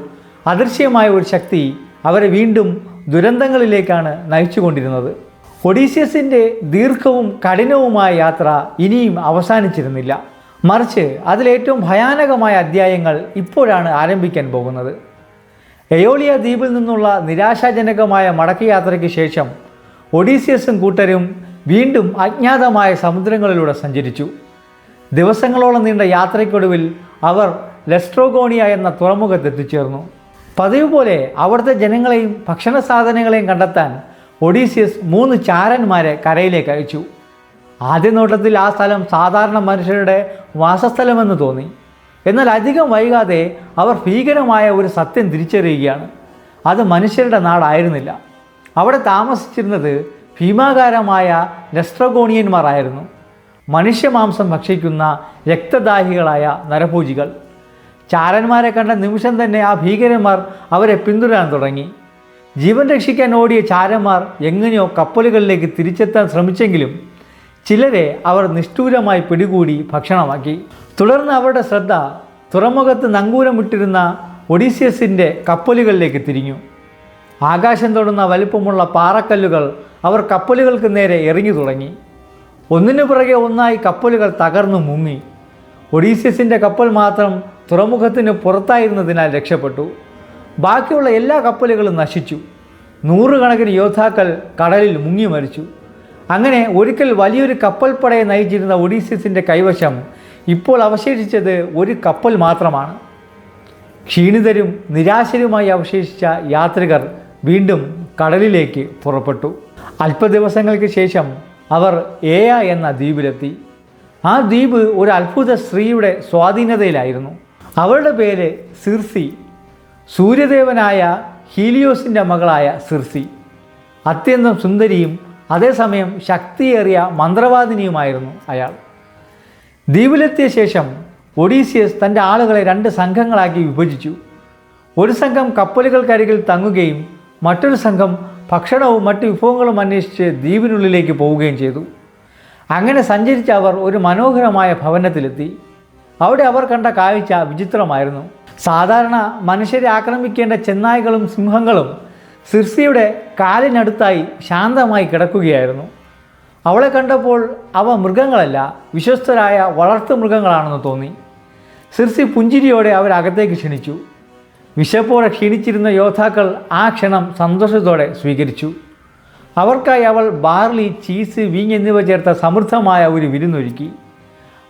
അദൃശ്യമായ ഒരു ശക്തി അവരെ വീണ്ടും ദുരന്തങ്ങളിലേക്കാണ് നയിച്ചുകൊണ്ടിരുന്നത്. ഒഡീസിയസിൻ്റെ ദീർഘവും കഠിനവുമായ യാത്ര ഇനിയും അവസാനിച്ചിരുന്നില്ല. മറിച്ച് അതിലേറ്റവും ഭയാനകമായ അധ്യായങ്ങൾ ഇപ്പോഴാണ് ആരംഭിക്കാൻ പോകുന്നത്. എയോളിയ ദ്വീപിൽ നിന്നുള്ള നിരാശാജനകമായ മടക്കയാത്രയ്ക്ക് ശേഷം ഒഡീസിയസും കൂട്ടരും വീണ്ടും അജ്ഞാതമായ സമുദ്രങ്ങളിലൂടെ സഞ്ചരിച്ചു. ദിവസങ്ങളോളം നീണ്ട യാത്രയ്ക്കൊടുവിൽ അവർ ലെസ്ട്രോഗോണിയ എന്ന തുറമുഖത്തെത്തിച്ചേർന്നു. പതിവ് പോലെ അവിടുത്തെ ജനങ്ങളെയും ഭക്ഷണ സാധനങ്ങളെയും കണ്ടെത്താൻ ഒഡീസിയസ് 3 ചാരന്മാരെ കരയിലേക്ക് അയച്ചു. ആദ്യ നോട്ടത്തിൽ ആ സ്ഥലം സാധാരണ മനുഷ്യരുടെ വാസസ്ഥലമെന്ന് തോന്നി. എന്നാൽ അധികം വൈകാതെ അവർ ഭീകരമായ ഒരു സത്യം തിരിച്ചറിയുകയാണ്. അത് മനുഷ്യരുടെ നാടായിരുന്നില്ല. അവിടെ താമസിച്ചിരുന്നത് ഭീമാകാരമായ ലെസ്ട്രഗോണിയന്മാരായിരുന്നു. മനുഷ്യമാംസം ഭക്ഷിക്കുന്ന രക്തദാഹികളായ നരഭോജികൾ. ചാരന്മാരെ കണ്ട നിമിഷം തന്നെ ആ ഭീകരന്മാർ അവരെ പിന്തുടരാൻ തുടങ്ങി. ജീവൻ രക്ഷിക്കാൻ ഓടിയ ചാരന്മാർ എങ്ങനെയോ കപ്പലുകളിലേക്ക് തിരിച്ചെത്താൻ ശ്രമിച്ചെങ്കിലും ചിലരെ അവർ നിഷ്ഠൂരമായി പിടികൂടി ഭക്ഷണമാക്കി. തുടർന്ന് അവരുടെ ശ്രദ്ധ തുറമുഖത്ത് നങ്കൂരമിട്ടിരുന്ന ഒഡീസിയസിൻ്റെ കപ്പലുകളിലേക്ക് തിരിഞ്ഞു. ആകാശം തൊടുന്ന വലിപ്പമുള്ള പാറക്കല്ലുകൾ അവർ കപ്പലുകൾക്ക് നേരെ എറിഞ്ഞു തുടങ്ങി. ഒന്നിനു പുറകെ ഒന്നായി കപ്പലുകൾ തകർന്നു മുങ്ങി. ഒഡീസിയസിൻ്റെ കപ്പൽ മാത്രം തുറമുഖത്തിന് പുറത്തായിരുന്നതിനാൽ രക്ഷപ്പെട്ടു. ബാക്കിയുള്ള എല്ലാ കപ്പലുകളും നശിച്ചു. 100 കണക്കിന് യോദ്ധാക്കൾ കടലിൽ മുങ്ങി മരിച്ചു. അങ്ങനെ ഒരിക്കൽ വലിയൊരു കപ്പൽപ്പടയെ നയിച്ചിരുന്ന ഒഡീസിയസിൻ്റെ കൈവശം ഇപ്പോൾ അവശേഷിച്ചത് ഒരു കപ്പൽ മാത്രമാണ്. ക്ഷീണിതരും നിരാശരുമായി അവശേഷിച്ച യാത്രികർ വീണ്ടും കടലിലേക്ക് പുറപ്പെട്ടു. അല്പദിവസങ്ങൾക്ക് ശേഷം അവർ ഏയ എന്ന ദ്വീപിലെത്തി. ആ ദ്വീപ് ഒരു അത്ഭുത സ്ത്രീയുടെ സ്വാധീനതയിലായിരുന്നു. അവളുടെ പേര് സിർസി. സൂര്യദേവനായ ഹീലിയോസിൻ്റെ മകളായ സിർസി അത്യന്തം സുന്ദരിയും അതേസമയം ശക്തിയേറിയ മന്ത്രവാദിനിയുമായിരുന്നു അയാൾ. ദ്വീപിലെത്തിയ ശേഷം ഒഡീസിയസ് തൻ്റെ ആളുകളെ 2 സംഘങ്ങളാക്കി വിഭജിച്ചു. ഒരു സംഘം കപ്പലുകൾക്കരികിൽ തങ്ങുകയും മറ്റൊരു സംഘം ഭക്ഷണവും മറ്റ് വിഭവങ്ങളും അന്വേഷിച്ച് ദ്വീപിനുള്ളിലേക്ക് പോവുകയും ചെയ്തു. അങ്ങനെ സഞ്ചരിച്ച അവർ ഒരു മനോഹരമായ ഭവനത്തിലെത്തി. അവിടെ അവർ കണ്ട കാഴ്ച വിചിത്രമായിരുന്നു. സാധാരണ മനുഷ്യരെ ആക്രമിക്കേണ്ട ചെന്നായ്ക്കളും സിംഹങ്ങളും സിർസിയുടെ കാലിനടുത്തായി ശാന്തമായി കിടക്കുകയായിരുന്നു. അവളെ കണ്ടപ്പോൾ അവ മൃഗങ്ങളല്ല, വിശ്വസ്തരായ വളർത്തു മൃഗങ്ങളാണെന്ന് തോന്നി. സിർസി പുഞ്ചിരിയോടെ അവരകത്തേക്ക് ക്ഷണിച്ചു. വിശപ്പോടെ ക്ഷീണിച്ചിരുന്ന യോദ്ധാക്കൾ ആ ക്ഷണം സന്തോഷത്തോടെ സ്വീകരിച്ചു. അവർക്കായി അവൾ ബാർലി, ചീസ്, വീഞ്ഞ് എന്നിവ ചേർത്ത സമൃദ്ധമായ ഒരു വിരുന്നൊരുക്കി.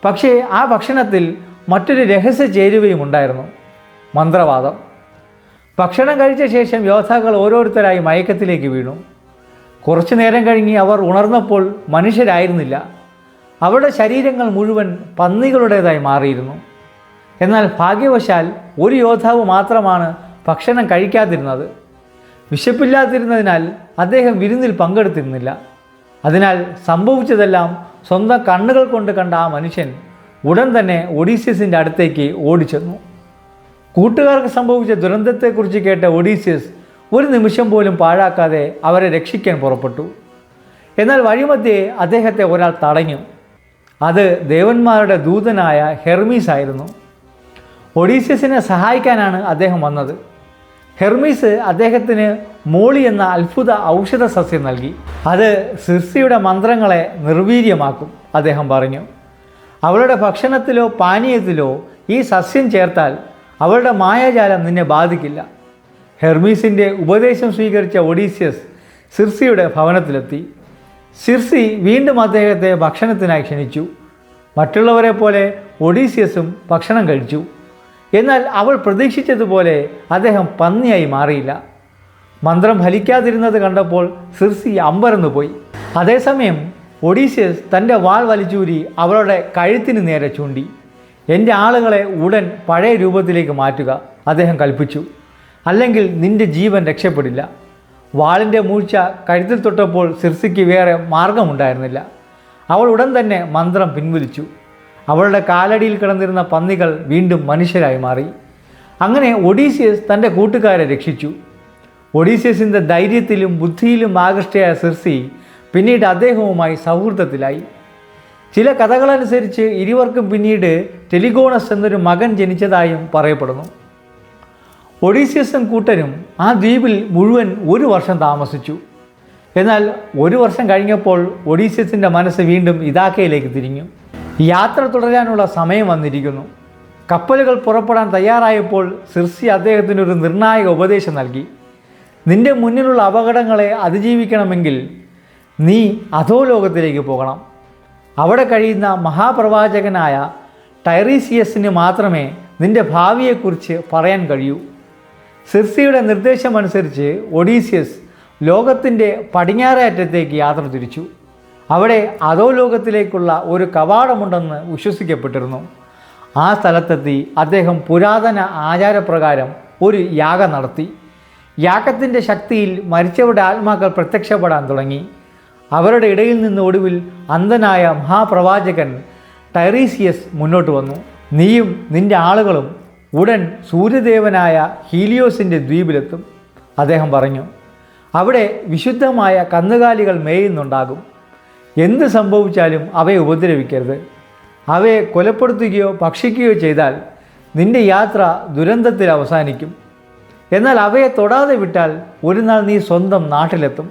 പക്ഷേ ആ ഭക്ഷണത്തിൽ മറ്റൊരു രഹസ്യ ചേരുവയും ഉണ്ടായിരുന്നു: മന്ത്രവാദം. ഭക്ഷണം കഴിച്ച ശേഷം യോദ്ധാക്കൾ ഓരോരുത്തരായി മയക്കത്തിലേക്ക് വീണു. കുറച്ചു നേരം കഴിഞ്ഞ് അവർ ഉണർന്നപ്പോൾ മനുഷ്യരായിരുന്നില്ല. അവരുടെ ശരീരങ്ങൾ മുഴുവൻ പന്നികളുടേതായി മാറിയിരുന്നു. എന്നാൽ ഭാഗ്യവശാൽ ഒരു യോദ്ധാവ് മാത്രമാണ് ഭക്ഷണം കഴിക്കാതിരുന്നത്. വിശപ്പില്ലാതിരുന്നതിനാൽ അദ്ദേഹം വിരുന്നിൽ പങ്കെടുത്തിരുന്നില്ല. അതിനാൽ സംഭവിച്ചതെല്ലാം സ്വന്തം കണ്ണുകൾ കൊണ്ട് കണ്ട ആ മനുഷ്യൻ ഉടൻ തന്നെ ഒഡീസിയസിൻ്റെ അടുത്തേക്ക് ഓടിച്ചെന്നു. കൂട്ടുകാർക്ക് സംഭവിച്ച ദുരന്തത്തെക്കുറിച്ച് കേട്ട ഒഡീസിയസ് ഒരു നിമിഷം പോലും പാഴാക്കാതെ അവരെ രക്ഷിക്കാൻ പുറപ്പെട്ടു. എന്നാൽ വഴിമധ്യേ അദ്ദേഹത്തെ ഒരാൾ തടഞ്ഞു. അത് ദേവന്മാരുടെ ദൂതനായ ഹെർമീസ് ആയിരുന്നു. ഒഡീസിയസിനെ സഹായിക്കാനാണ് അദ്ദേഹം വന്നത്. ഹെർമീസ് അദ്ദേഹത്തിന് മോളി എന്ന അത്ഭുത ഔഷധ സസ്യം നൽകി. അത് സിർസിയുടെ മന്ത്രങ്ങളെ നിർവീര്യമാക്കും, അദ്ദേഹം പറഞ്ഞു. അവളുടെ ഭക്ഷണത്തിലോ പാനീയത്തിലോ ഈ സസ്യം ചേർത്താൽ അവളുടെ മായാജാലം നിന്നെ ബാധിക്കില്ല. ഹെർമീസിൻ്റെ ഉപദേശം സ്വീകരിച്ച ഒഡീസിയസ് സിർസിയുടെ ഭവനത്തിലെത്തി. സിർസി വീണ്ടും അദ്ദേഹത്തെ ഭക്ഷണത്തിനായി ക്ഷണിച്ചു. മറ്റുള്ളവരെ പോലെ ഒഡീസിയസും ഭക്ഷണം കഴിച്ചു. എന്നാൽ അവൾ പ്രതീക്ഷിച്ചതുപോലെ അദ്ദേഹം പന്നിയായി മാറിയില്ല. മന്ത്രം ഫലിക്കാതിരുന്നത് കണ്ടപ്പോൾ സിർസി അമ്പരന്നു പോയി. അതേസമയം ഒഡീസിയസ് തൻ്റെ വാൾ വലിച്ചൂരി അവളുടെ കഴുത്തിന് നേരെ ചൂണ്ടി. എൻ്റെ ആളുകളെ ഉടൻ പഴയ രൂപത്തിലേക്ക് മാറ്റുക, അദ്ദേഹം കൽപ്പിച്ചു. അല്ലെങ്കിൽ നിന്റെ ജീവൻ രക്ഷപ്പെടില്ല. വാളിൻ്റെ മൂർച്ച കഴുത്തിൽ തൊട്ടപ്പോൾ സിർസിക്ക് വേറെ മാർഗമുണ്ടായിരുന്നില്ല. അവൾ ഉടൻ തന്നെ മന്ത്രം പിൻവലിച്ചു. അവളുടെ കാലടിയിൽ കിടന്നിരുന്ന പന്നികൾ വീണ്ടും മനുഷ്യരായി മാറി. അങ്ങനെ ഒഡീസിയസ് തൻ്റെ കൂട്ടുകാരെ രക്ഷിച്ചു. ഒഡീസിയസിൻ്റെ ധൈര്യത്തിലും ബുദ്ധിയിലും ആകൃഷ്ടയായ സിർസി പിന്നീട് അദ്ദേഹവുമായി സൗഹൃദത്തിലായി. ചില കഥകളനുസരിച്ച് ഇരുവർക്കും പിന്നീട് ടെലിഗോണസ് എന്നൊരു മകൻ ജനിച്ചതായും പറയപ്പെടുന്നു. ഒഡീസിയസും കൂട്ടരും ആ ദ്വീപിൽ മുഴുവൻ 1 വർഷം താമസിച്ചു. എന്നാൽ 1 വർഷം കഴിഞ്ഞപ്പോൾ ഒഡീസിയസിൻ്റെ മനസ്സ് വീണ്ടും ഇതാക്കയിലേക്ക് തിരിഞ്ഞു. യാത്ര തുടരാനുള്ള സമയം വന്നിരിക്കുന്നു. കപ്പലുകൾ പുറപ്പെടാൻ തയ്യാറായപ്പോൾ സിർസി അദ്ദേഹത്തിനൊരു നിർണായക ഉപദേശം നൽകി. നിന്റെ മുന്നിലുള്ള അപകടങ്ങളെ അതിജീവിക്കണമെങ്കിൽ നീ അധോലോകത്തിലേക്ക് പോകണം. അവിടെ കഴിയുന്ന മഹാപ്രവാചകനായ ടൈറീസിയസിന് മാത്രമേ നിന്റെ ഭാവിയെക്കുറിച്ച് പറയാൻ കഴിയൂ. സിർസിയുടെ നിർദ്ദേശമനുസരിച്ച് ഒഡീസിയസ് ലോകത്തിൻ്റെ പടിഞ്ഞാറേ അറ്റത്തേക്ക് യാത്ര തിരിച്ചു. അവിടെ അധോലോകത്തിലേക്കുള്ള ഒരു കവാടമുണ്ടെന്ന് വിശ്വസിക്കപ്പെട്ടിരുന്നു. ആ സ്ഥലത്തെത്തി അദ്ദേഹം പുരാതന ആചാരപ്രകാരം ഒരു യാഗം നടത്തി. യാഗത്തിൻ്റെ ശക്തിയിൽ മരിച്ചവരുടെ ആത്മാക്കൾ പ്രത്യക്ഷപ്പെടാൻ തുടങ്ങി. അവരുടെ ഇടയിൽ നിന്ന് ഒടുവിൽ അന്ധനായ മഹാപ്രവാചകൻ ടൈറീസിയസ് മുന്നോട്ട് വന്നു. നീയും നിന്റെ ആളുകളും ഉടൻ സൂര്യദേവനായ ഹീലിയോസിൻ്റെ ദ്വീപിലെത്തും, അദ്ദേഹം പറഞ്ഞു. അവിടെ വിശുദ്ധമായ കന്നുകാലികൾ മേയുന്നുണ്ടാകും. എന്ത് സംഭവിച്ചാലും അവയെ ഉപദ്രവിക്കരുത്. അവയെ കൊലപ്പെടുത്തുകയോ ഭക്ഷിക്കുകയോ ചെയ്താൽ നിന്റെ യാത്ര ദുരന്തത്തിൽ അവസാനിക്കും. എന്നാൽ അവയെ തൊടാതെ വിട്ടാൽ ഒരു നാൾ നീ സ്വന്തം നാട്ടിലെത്തും.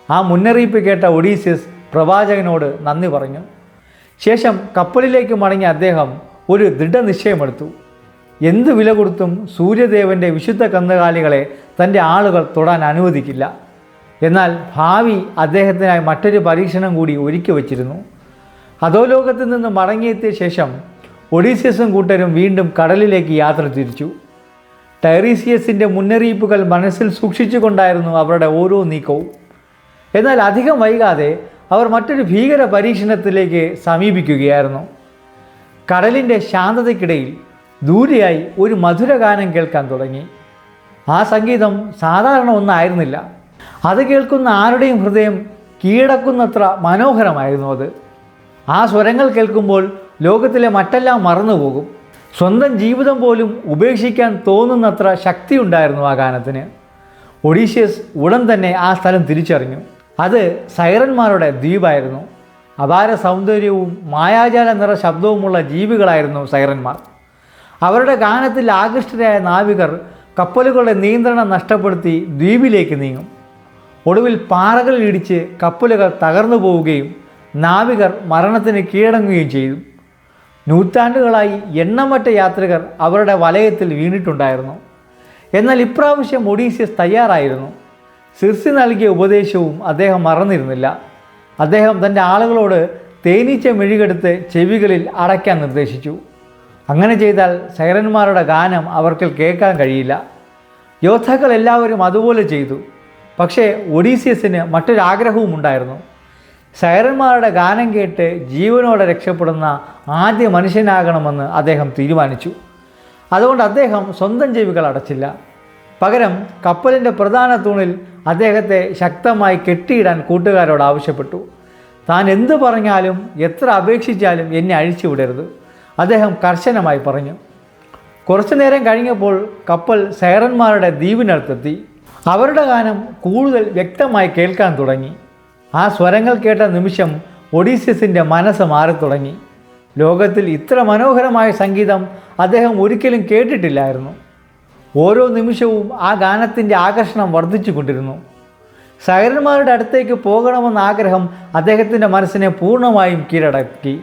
ആ മുന്നറിയിപ്പ് കേട്ട ഒഡീസിയസ് പ്രവാചകനോട് നന്ദി പറഞ്ഞു. ശേഷം കപ്പലിലേക്ക് മടങ്ങിയ അദ്ദേഹം ഒരു ദൃഢനിശ്ചയമെടുത്തു. എന്ത് വില കൊടുത്തും സൂര്യദേവൻ്റെ വിശുദ്ധ കന്നുകാലികളെ തൻ്റെ ആളുകൾ തൊടാൻ അനുവദിക്കില്ല. എന്നാൽ ഭാവി അദ്ദേഹത്തിനായി മറ്റൊരു പരീക്ഷണം കൂടി ഒരുക്കി വച്ചിരുന്നു. അധോലോകത്തിൽ നിന്ന് മടങ്ങിയെത്തിയ ശേഷം ഒഡീസിയസും കൂട്ടരും വീണ്ടും കടലിലേക്ക് യാത്ര തിരിച്ചു. ടൈറീസിയസിൻ്റെ മുന്നറിയിപ്പുകൾ മനസ്സിൽ സൂക്ഷിച്ചുകൊണ്ടായിരുന്നു അവരുടെ ഓരോ നീക്കവും. എന്നാൽ അധികം വൈകാതെ അവർ മറ്റൊരു ഭീകര പരീക്ഷണത്തിലേക്ക് സമീപിക്കുകയായിരുന്നു. കടലിൻ്റെ ശാന്തതയ്ക്കിടയിൽ ദൂരെയായി ഒരു മധുരഗാനം കേൾക്കാൻ തുടങ്ങി. ആ സംഗീതം സാധാരണ ഒന്നായിരുന്നില്ല. അത് കേൾക്കുന്ന ആരുടെയും ഹൃദയം കീഴടക്കുന്നത്ര മനോഹരമായിരുന്നു അത്. ആ സ്വരങ്ങൾ കേൾക്കുമ്പോൾ ലോകത്തിലെ മറ്റെല്ലാം മറന്നുപോകും. സ്വന്തം ജീവിതം പോലും ഉപേക്ഷിക്കാൻ തോന്നുന്നത്ര ശക്തിയുണ്ടായിരുന്നു ആ ഗാനത്തിന്. ഒഡീഷ്യസ് ഉടൻ തന്നെ ആ സ്ഥലം തിരിച്ചറിഞ്ഞു. അത് സൈറന്മാരുടെ ദ്വീപായിരുന്നു. അപാര സൗന്ദര്യവും മായാജാല നിറ ശബ്ദവുമുള്ള ജീവികളായിരുന്നു സൈറന്മാർ. അവരുടെ ഗാനത്തിൽ ആകൃഷ്ടരായ നാവികർ കപ്പലുകളുടെ നിയന്ത്രണം നഷ്ടപ്പെടുത്തി ദ്വീപിലേക്ക് നീങ്ങും. ഒടുവിൽ പാറകളിൽ ഇടിച്ച് കപ്പലുകൾ തകർന്നു പോവുകയും നാവികർ മരണത്തിന് കീഴടങ്ങുകയും ചെയ്തു. നൂറ്റാണ്ടുകളായി എണ്ണമറ്റ യാത്രികർ അവരുടെ വലയത്തിൽ വീണിട്ടുണ്ടായിരുന്നു. എന്നാൽ ഇപ്രാവശ്യം ഒഡീസിയസ് തയ്യാറായിരുന്നു. സിർസി നൽകിയ ഉപദേശവും അദ്ദേഹം മറന്നിരുന്നില്ല. അദ്ദേഹം തൻ്റെ ആളുകളോട് തേനീച്ച മെഴുകെടുത്ത് ചെവികളിൽ അടയ്ക്കാൻ നിർദ്ദേശിച്ചു. അങ്ങനെ ചെയ്താൽ സൈറന്മാരുടെ ഗാനം അവർക്ക് കേൾക്കാൻ കഴിയില്ല. യോദ്ധാക്കൾ എല്ലാവരും അതുപോലെ ചെയ്തു. പക്ഷേ ഒഡീസിയസിന് മറ്റൊരാഗ്രഹവും ഉണ്ടായിരുന്നു. സൈറന്മാരുടെ ഗാനം കേട്ട് ജീവനോടെ രക്ഷപ്പെടുന്ന ആദ്യ മനുഷ്യനാകണമെന്ന് അദ്ദേഹം തീരുമാനിച്ചു. അതുകൊണ്ട് അദ്ദേഹം സ്വന്തം ചെവികൾ അടച്ചില്ല. പകരം കപ്പലിൻ്റെ പ്രധാന തൂണിൽ അദ്ദേഹത്തെ ശക്തമായി കെട്ടിയിടാൻ കൂട്ടുകാരോട് ആവശ്യപ്പെട്ടു. താൻ എന്തു പറഞ്ഞാലും എത്ര അപേക്ഷിച്ചാലും എന്നെ അഴിച്ചുവിടരുത്, അദ്ദേഹം കർശനമായി പറഞ്ഞു. കുറച്ചു നേരം കഴിഞ്ഞപ്പോൾ കപ്പൽ സൈറന്മാരുടെ ദ്വീപിനടുത്തെത്തി. അവരുടെ ഗാനം കൂടുതൽ വ്യക്തമായി കേൾക്കാൻ തുടങ്ങി. ആ സ്വരങ്ങൾ കേട്ട നിമിഷം ഒഡീസിയസിൻ്റെ മനസ്സ് മാറിത്തുടങ്ങി. ലോകത്തിൽ ഇത്ര മനോഹരമായ സംഗീതം അദ്ദേഹം ഒരിക്കലും കേട്ടിട്ടില്ലായിരുന്നു. ഓരോ നിമിഷവും ആ ഗാനത്തിൻ്റെ ആകർഷണം വർദ്ധിച്ചു കൊണ്ടിരുന്നു. സൈറന്മാരുടെ അടുത്തേക്ക് പോകണമെന്ന ആഗ്രഹം അദ്ദേഹത്തിൻ്റെ മനസ്സിനെ പൂർണ്ണമായും കീഴടക്കി.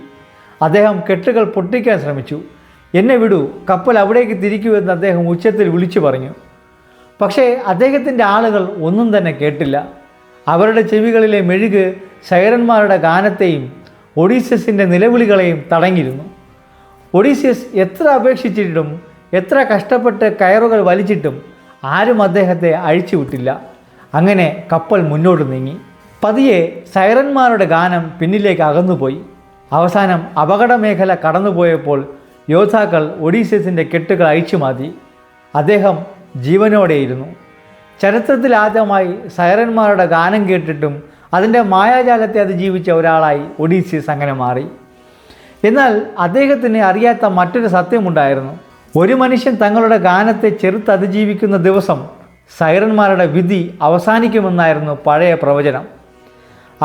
അദ്ദേഹം കെട്ടുകൾ പൊട്ടിക്കാൻ ശ്രമിച്ചു. എന്നെ വിടൂ, കപ്പൽ അവിടേക്ക് തിരിക്കൂ എന്ന് അദ്ദേഹം ഉച്ചത്തിൽ വിളിച്ചു പറഞ്ഞു. പക്ഷേ അദ്ദേഹത്തിൻ്റെ ആളുകൾ ഒന്നും തന്നെ കേട്ടില്ല. അവരുടെ ചെവികളിലെ മെഴുക് സൈറന്മാരുടെ ഗാനത്തെയും ഒഡീസിയസിൻ്റെ നിലവിളികളെയും തടഞ്ഞിരുന്നു. ഒഡീസിയസ് എത്ര അപേക്ഷിച്ചിട്ടും എത്ര കഷ്ടപ്പെട്ട് കയറുകൾ വലിച്ചിട്ടും ആരും അദ്ദേഹത്തെ അഴിച്ചുവിട്ടില്ല. അങ്ങനെ കപ്പൽ മുന്നോട്ട് നീങ്ങി. പതിയെ സൈറന്മാരുടെ ഗാനം പിന്നിലേക്ക് അകന്നുപോയി. അവസാനം അപകടമേഖല കടന്നുപോയപ്പോൾ യോദ്ധാക്കൾ ഒഡീസിയസിൻ്റെ കെട്ടുകൾ അഴിച്ചു മാറ്റി. അദ്ദേഹം ജീവനോടെയിരുന്നു. ചരിത്രത്തിൽ ആദ്യമായി സൈറന്മാരുടെ ഗാനം കേട്ടിട്ടും അതിൻ്റെ മായാജാലത്തെ അതിജീവിച്ച ഒരാളായി ഒഡീസിയസ് അങ്ങനെ മാറി. എന്നാൽ അദ്ദേഹത്തിന് അറിയാത്ത മറ്റൊരു സത്യമുണ്ടായിരുന്നു. ഒരു മനുഷ്യൻ തങ്ങളുടെ ഗാനത്തെ ചെറുത്ത് അതിജീവിക്കുന്ന ദിവസം സൈറന്മാരുടെ വിധി അവസാനിക്കുമെന്നായിരുന്നു പഴയ പ്രവചനം.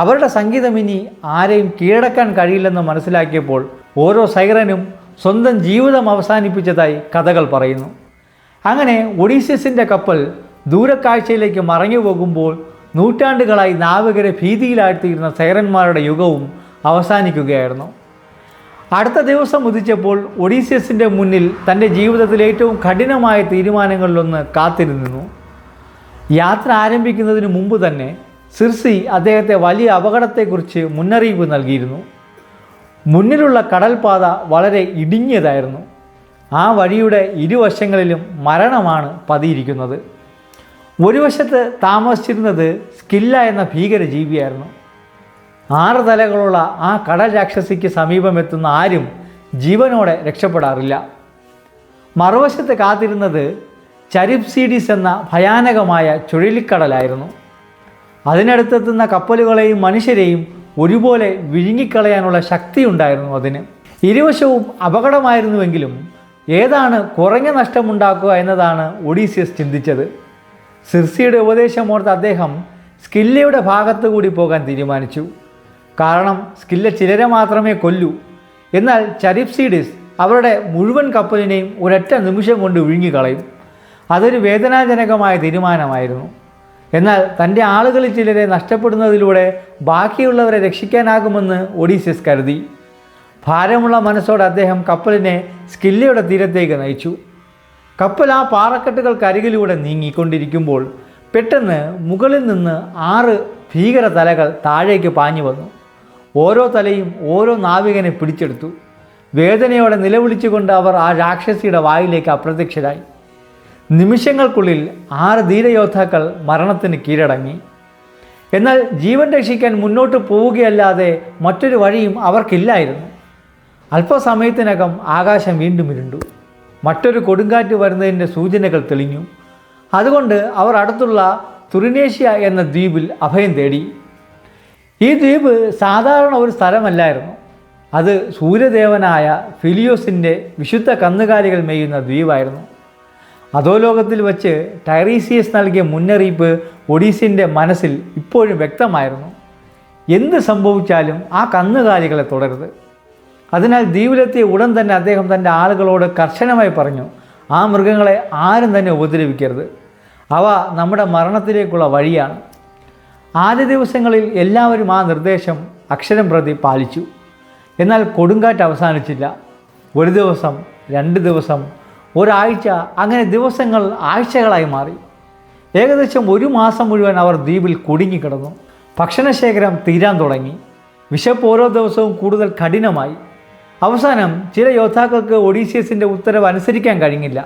അവരുടെ സംഗീതം ഇനി ആരെയും കീഴടക്കാൻ കഴിയില്ലെന്ന് മനസ്സിലാക്കിയപ്പോൾ ഓരോ സൈറനും സ്വന്തം ജീവിതം അവസാനിപ്പിച്ചതായി കഥകൾ പറയുന്നു. അങ്ങനെ ഒഡീസിയസിൻ്റെ കപ്പൽ ദൂരക്കാഴ്ചയിലേക്ക് മറഞ്ഞു പോകുമ്പോൾ നൂറ്റാണ്ടുകളായി നാവികരെ ഭീതിയിലാഴ്ത്തിയിരുന്ന സൈറന്മാരുടെ യുഗവും അവസാനിക്കുകയായിരുന്നു. അടുത്ത ദിവസം ഉദിച്ചപ്പോൾ ഒഡീസിയസിൻ്റെ മുന്നിൽ തൻ്റെ ജീവിതത്തിലെ ഏറ്റവും കഠിനമായ തീരുമാനങ്ങളിലൊന്ന് കാത്തിരുന്നു. യാത്ര ആരംഭിക്കുന്നതിന് മുമ്പ് തന്നെ സിർസി അദ്ദേഹത്തെ വലിയ അപകടത്തെക്കുറിച്ച് മുന്നറിയിപ്പ് നൽകിയിരുന്നു. മുന്നിലുള്ള കടൽപാത വളരെ ഇടുങ്ങിയതായിരുന്നു. ആ വഴിയുടെ ഇരുവശങ്ങളിലും മരണമാണ് പതിയിരിക്കുന്നത്. ഒരു വശത്ത് താമസിച്ചിരുന്നത് സ്കില്ല എന്ന ഭീകരജീവിയായിരുന്നു. 6 തലകളുള്ള ആ കടൽ രാക്ഷസിക്ക് സമീപമെത്തുന്ന ആരും ജീവനോടെ രക്ഷപ്പെടാറില്ല. മറുവശത്ത് കാത്തിരുന്നത് ചരിപ്സീഡിസ് എന്ന ഭയാനകമായ ചുഴലിക്കടലായിരുന്നു. അതിനടുത്തെത്തുന്ന കപ്പലുകളെയും മനുഷ്യരെയും ഒരുപോലെ വിഴുങ്ങിക്കളയാനുള്ള ശക്തിയുണ്ടായിരുന്നു അതിന്. ഇരുവശവും അപകടമായിരുന്നുവെങ്കിലും ഏതാണ് കുറഞ്ഞ നഷ്ടമുണ്ടാക്കുക എന്നതാണ് ഒഡീസിയസ് ചിന്തിച്ചത്. സിർസിയുടെ ഉപദേശമോർത്ത് അദ്ദേഹം സ്കില്ലയുടെ ഭാഗത്തു കൂടി പോകാൻ തീരുമാനിച്ചു. കാരണം സ്കില്ല ചിലരെ മാത്രമേ കൊല്ലൂ, എന്നാൽ ചരിപ്സീഡിസ് അവരുടെ മുഴുവൻ കപ്പലിനെയും ഒരൊറ്റ നിമിഷം കൊണ്ട് വിഴുങ്ങിക്കളയും. അതൊരു വേദനാജനകമായ തീരുമാനമായിരുന്നു. എന്നാൽ തൻ്റെ ആളുകളിൽ ചിലരെ നഷ്ടപ്പെടുന്നതിലൂടെ ബാക്കിയുള്ളവരെ രക്ഷിക്കാനാകുമെന്ന് ഒഡീസിയസ് കരുതി. ഭാരമുള്ള മനസ്സോടെ അദ്ദേഹം കപ്പലിനെ സ്കില്ലയുടെ തീരത്തേക്ക് നയിച്ചു. കപ്പൽ ആ പാറക്കെട്ടുകൾക്കരികിലൂടെ നീങ്ങിക്കൊണ്ടിരിക്കുമ്പോൾ പെട്ടെന്ന് മുകളിൽ നിന്ന് 6 ഭീകര തലകൾ താഴേക്ക് പാഞ്ഞു വന്നു. ഓരോ തലയും ഓരോ നാവികനെ പിടിച്ചെടുത്തു. വേദനയോടെ നിലവിളിച്ചുകൊണ്ട് അവർ ആ രാക്ഷസിയുടെ വായിലേക്ക് അപ്രത്യക്ഷരായി. നിമിഷങ്ങൾക്കുള്ളിൽ 6 ധീരയോദ്ധാക്കൾ മരണത്തിന് കീഴടങ്ങി. എന്നാൽ ജീവൻ രക്ഷിക്കാൻ മുന്നോട്ട് പോവുകയല്ലാതെ മറ്റൊരു വഴിയും അവർക്കില്ലായിരുന്നു. അല്പസമയത്തിനകം ആകാശം വീണ്ടും ഇരുണ്ടു. മറ്റൊരു കൊടുങ്കാറ്റ് വരുന്നതിൻ്റെ സൂചനകൾ തെളിഞ്ഞു. അതുകൊണ്ട് അവർ അടുത്തുള്ള തുറിനേഷ്യ എന്ന ദ്വീപിൽ അഭയം തേടി. ഈ ദ്വീപ് സാധാരണ ഒരു സ്ഥലമല്ലായിരുന്നു. അത് സൂര്യദേവനായ ഫിലിയോസിൻ്റെ വിശുദ്ധ കന്നുകാലികൾ മേയുന്ന ദ്വീപായിരുന്നു. അധോലോകത്തിൽ വച്ച് ടൈറീസിയസ് നൽകിയ മുന്നറിയിപ്പ് ഒഡീസിൻ്റെ മനസ്സിൽ ഇപ്പോഴും വ്യക്തമായിരുന്നു. എന്ത് സംഭവിച്ചാലും ആ കന്നുകാലികളെ തുടരുത്. അതിനാൽ ദ്വീപിലെത്തിയ ഉടൻ തന്നെ അദ്ദേഹം തൻ്റെ ആളുകളോട് കർശനമായി പറഞ്ഞു, ആ മൃഗങ്ങളെ ആരും തന്നെ ഉപദ്രവിക്കരുത്. അവ നമ്മുടെ മരണത്തിലേക്കുള്ള വഴിയാണ്. ആദ്യ ദിവസങ്ങളിൽ എല്ലാവരും ആ നിർദ്ദേശം അക്ഷരം പ്രതി പാലിച്ചു. എന്നാൽ കൊടുങ്കാറ്റ് അവസാനിച്ചില്ല. 1 ദിവസം, 2 ദിവസം, ഒരാഴ്ച, അങ്ങനെ ദിവസങ്ങൾ ആഴ്ചകളായി മാറി. ഏകദേശം 1 മാസം മുഴുവൻ അവർ ദ്വീപിൽ കുടുങ്ങിക്കിടന്നു. ഭക്ഷണശേഖരം തീരാൻ തുടങ്ങി. വിശപ്പ് ഓരോ ദിവസവും കൂടുതൽ കഠിനമായി. അവസാനം ചില യോദ്ധാക്കൾക്ക് ഒഡീസിയസിൻ്റെ ഉത്തരവ് അനുസരിക്കാൻ കഴിഞ്ഞില്ല.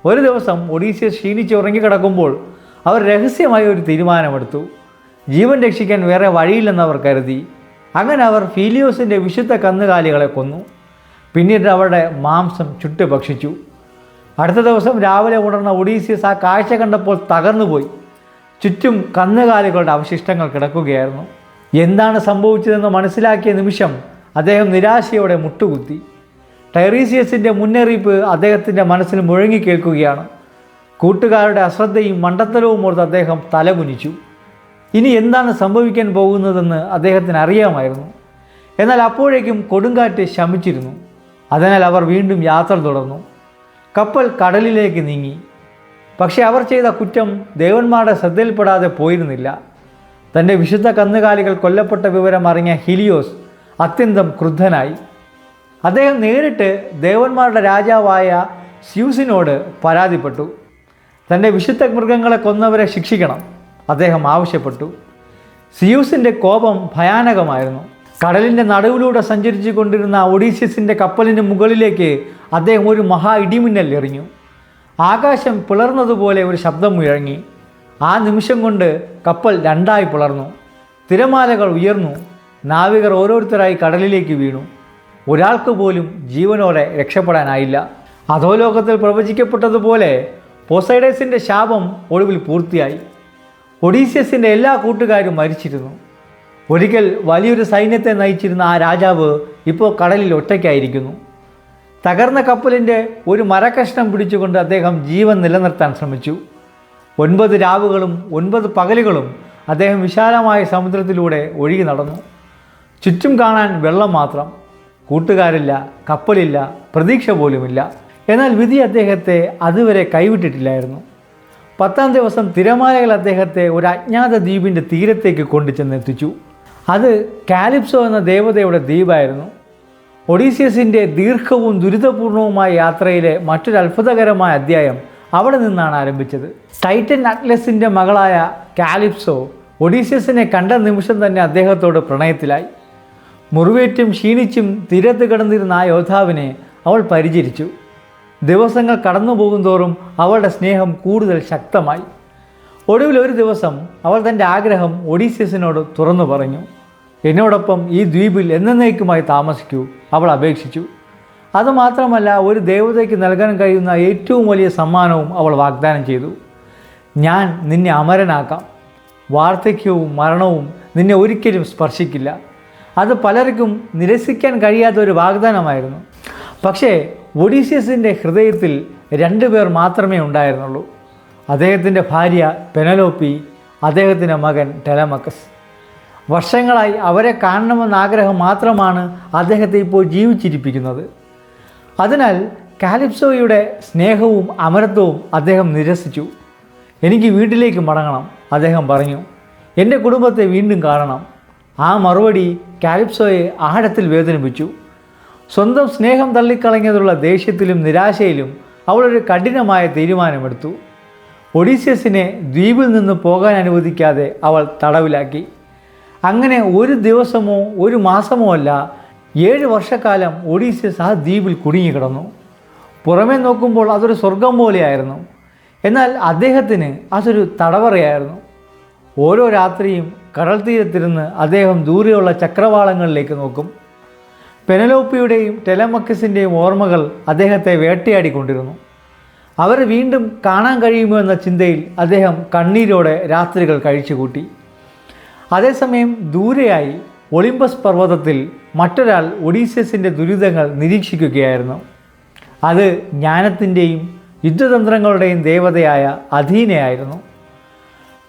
ഒരു ദിവസം ഒഡീസിയസ് ക്ഷീണിച്ച് ഉറങ്ങിക്കിടക്കുമ്പോൾ അവർ രഹസ്യമായി ഒരു തീരുമാനമെടുത്തു. ജീവൻ രക്ഷിക്കാൻ വേറെ വഴിയില്ലെന്നവർ കരുതി. അങ്ങനെ അവർ ഫീലിയോസിൻ്റെ വിശുദ്ധ കന്നുകാലികളെ കൊന്നു. പിന്നീട് അവരുടെ മാംസം ചുട്ട് ഭക്ഷിച്ചു. അടുത്ത ദിവസം രാവിലെ ഉണർന്ന ഒഡീസിയസ് ആ കാഴ്ച കണ്ടപ്പോൾ തകർന്നുപോയി. ചുറ്റും കന്നുകാലികളുടെ അവശിഷ്ടങ്ങൾ കിടക്കുകയായിരുന്നു. എന്താണ് സംഭവിച്ചതെന്ന് മനസ്സിലാക്കിയ നിമിഷം അദ്ദേഹം നിരാശയോടെ മുട്ടുകുത്തി. ടൈറീസിയസിൻ്റെ മുന്നറിയിപ്പ് അദ്ദേഹത്തിൻ്റെ മനസ്സിൽ മുഴങ്ങി കേൾക്കുകയാണ്. കൂട്ടുകാരുടെ അശ്രദ്ധയും മണ്ടത്തരവും ഓർത്ത് അദ്ദേഹം തലകുനിച്ചു. ഇനി എന്താണ് സംഭവിക്കാൻ പോകുന്നതെന്ന് അദ്ദേഹത്തിന് അറിയാമായിരുന്നു. എന്നാൽ അപ്പോഴേക്കും കൊടുങ്കാറ്റ് ശമിച്ചിരുന്നു. അതിനാൽ അവർ വീണ്ടും യാത്ര തുടർന്നു. കപ്പൽ കടലിലേക്ക് നീങ്ങി. പക്ഷേ അവർ ചെയ്ത കുറ്റം ദേവന്മാരുടെ ശ്രദ്ധയിൽപ്പെടാതെ പോയിരുന്നില്ല. തൻ്റെ വിശുദ്ധ കന്നുകാലികൾ കൊല്ലപ്പെട്ട വിവരം അറിഞ്ഞ ഹീലിയോസ് അത്യന്തം ക്രുദ്ധനായി. അദ്ദേഹം നേരിട്ട് ദേവന്മാരുടെ രാജാവായ സ്യൂസിനോട് പരാതിപ്പെട്ടു. തൻ്റെ വിശുദ്ധ മൃഗങ്ങളെ കൊന്നവരെ ശിക്ഷിക്കണം അദ്ദേഹം ആവശ്യപ്പെട്ടു. സിയൂസിൻ്റെ കോപം ഭയാനകമായിരുന്നു. കടലിൻ്റെ നടുവിലൂടെ സഞ്ചരിച്ചു കൊണ്ടിരുന്ന ഒഡീസിയസിൻ്റെ കപ്പലിന് മുകളിലേക്ക് അദ്ദേഹം ഒരു മഹാ ഇടിമിന്നൽ എറിഞ്ഞു. ആകാശം പിളർന്നതുപോലെ ഒരു ശബ്ദം മുഴങ്ങി. ആ നിമിഷം കൊണ്ട് കപ്പൽ 2ആയി പിളർന്നു. തിരമാലകൾ ഉയർന്നു. നാവികർ ഓരോരുത്തരായി കടലിലേക്ക് വീണു. ഒരാൾക്ക് പോലും ജീവനോടെ രക്ഷപ്പെടാനായില്ല. അധോലോകത്തിൽ പ്രവചിക്കപ്പെട്ടതുപോലെ പോസൈഡസിൻ്റെ ശാപം ഒടുവിൽ പൂർത്തിയായി. ഒഡീസിയസിൻ്റെ എല്ലാ കൂട്ടുകാരും മരിച്ചിരുന്നു. ഒരിക്കൽ വലിയൊരു സൈന്യത്തെ നയിച്ചിരുന്ന ആ രാജാവ് ഇപ്പോൾ കടലിൽ ഒറ്റയ്ക്കായിരിക്കുന്നു. തകർന്ന കപ്പലിൻ്റെ ഒരു മരക്കഷ്ണം പിടിച്ചുകൊണ്ട് അദ്ദേഹം ജീവൻ നിലനിർത്താൻ ശ്രമിച്ചു. 9 രാവുകളും 9 പകലുകളും അദ്ദേഹം വിശാലമായ സമുദ്രത്തിലൂടെ ഒഴുകി നടന്നു. ചുറ്റും കാണാൻ വെള്ളം മാത്രം. കൂട്ടുകാരില്ല, കപ്പലില്ല, പ്രതീക്ഷ പോലുമില്ല. എന്നാൽ വിധി അദ്ദേഹത്തെ അതുവരെ കൈവിട്ടിട്ടില്ലായിരുന്നു. 10-ാം ദിവസം തിരമാലകൾ അദ്ദേഹത്തെ ഒരു അജ്ഞാത ദ്വീപിൻ്റെ തീരത്തേക്ക് കൊണ്ടുചെന്നെത്തിച്ചു. അത് കാലിപ്സോ എന്ന ദേവതയുടെ ദ്വീപായിരുന്നു. ഒഡീസിയസിൻ്റെ ദീർഘവും ദുരിതപൂർണവുമായ യാത്രയിലെ മറ്റൊരു അത്ഭുതകരമായ അധ്യായം അവിടെ നിന്നാണ് ആരംഭിച്ചത്. ടൈറ്റൻ അറ്റ്ലസിൻ്റെ മകളായ കാലിപ്സോ ഒഡീസിയസിനെ കണ്ട നിമിഷം തന്നെ അദ്ദേഹത്തോട് പ്രണയത്തിലായി. മുറിവേറ്റും ക്ഷീണിച്ചും തീരത്ത് കിടന്നിരുന്ന ആ യോദ്ധാവിനെ അവൾ പരിചരിച്ചു. ദിവസങ്ങൾ കടന്നു പോകുന്തോറും അവളുടെ സ്നേഹം കൂടുതൽ ശക്തമായി. ഒടുവിൽ ഒരു ദിവസം അവൾ തൻ്റെ ആഗ്രഹം ഒഡീസിയസിനോട് തുറന്നു പറഞ്ഞു. എന്നോടൊപ്പം ഈ ദ്വീപിൽ എന്നേക്കുമായി താമസിക്കൂ, അവൾ അപേക്ഷിച്ചു. അതുമാത്രമല്ല, ഒരു ദേവതയ്ക്ക് നൽകാൻ കഴിയുന്ന ഏറ്റവും വലിയ സമ്മാനവും അവൾ വാഗ്ദാനം ചെയ്തു. ഞാൻ നിന്നെ അമരനാക്കാം, വാർദ്ധക്യവും മരണവും നിന്നെ ഒരിക്കലും സ്പർശിക്കില്ല. അത് പലർക്കും നിരസിക്കാൻ കഴിയാത്ത ഒരു വാഗ്ദാനമായിരുന്നു. പക്ഷേ ഒഡീസിയസിൻ്റെ ഹൃദയത്തിൽ 2 പേർ മാത്രമേ ഉണ്ടായിരുന്നുള്ളൂ. അദ്ദേഹത്തിൻ്റെ ഭാര്യ പെനലോപ്പി, അദ്ദേഹത്തിൻ്റെ മകൻ ടെലമക്കസ്. വർഷങ്ങളായി അവരെ കാണണമെന്ന ആഗ്രഹം മാത്രമാണ് അദ്ദേഹത്തെ ഇപ്പോൾ ജീവിച്ചിരിപ്പിക്കുന്നത്. അതിനാൽ കാലിപ്സോയുടെ സ്നേഹവും അമരത്വവും അദ്ദേഹം നിരസിച്ചു. എനിക്ക് വീട്ടിലേക്ക് മടങ്ങണം, അദ്ദേഹം പറഞ്ഞു. എൻ്റെ കുടുംബത്തെ വീണ്ടും കാണണം. ആ മറുപടി കാലിപ്സോയെ ആഴത്തിൽ വേദനിപ്പിച്ചു. സ്വന്തം സ്നേഹം തള്ളിക്കളഞ്ഞതുള്ള ദേഷ്യത്തിലും നിരാശയിലും അവളൊരു കഠിനമായ തീരുമാനമെടുത്തു. ഒഡീസിയസിനെ ദ്വീപിൽ നിന്ന് പോകാൻ അനുവദിക്കാതെ അവൾ തടവിലാക്കി. അങ്ങനെ ഒരു ദിവസമോ ഒരു മാസമോ അല്ല, 7 വർഷക്കാലം ഒഡീസിയസ് ആ ദ്വീപിൽ കുടുങ്ങിക്കിടന്നു. പുറമേ നോക്കുമ്പോൾ അതൊരു സ്വർഗം പോലെയായിരുന്നു. എന്നാൽ അദ്ദേഹത്തിന് അതൊരു തടവറയായിരുന്നു. ഓരോ രാത്രിയും കടൽ തീരത്തിരുന്ന് അദ്ദേഹം ദൂരെയുള്ള ചക്രവാളങ്ങളിലേക്ക് നോക്കും. പെനലോപ്പിയുടെയും ടെലമക്കസിൻ്റെയും ഓർമ്മകൾ അദ്ദേഹത്തെ വേട്ടയാടിക്കൊണ്ടിരുന്നു. അവരെ വീണ്ടും കാണാൻ കഴിയുമോ എന്ന ചിന്തയിൽ അദ്ദേഹം കണ്ണീരോടെ രാത്രികൾ കഴിച്ചുകൂട്ടി. അതേസമയം ദൂരെയായി ഒളിമ്പസ് പർവ്വതത്തിൽ മറ്റൊരാൾ ഒഡീസിയസിൻ്റെ ദുരിതങ്ങൾ നിരീക്ഷിക്കുകയായിരുന്നു. അത് ജ്ഞാനത്തിൻ്റെയും യുദ്ധതന്ത്രങ്ങളുടെയും ദേവതയായ അഥീനയായിരുന്നു.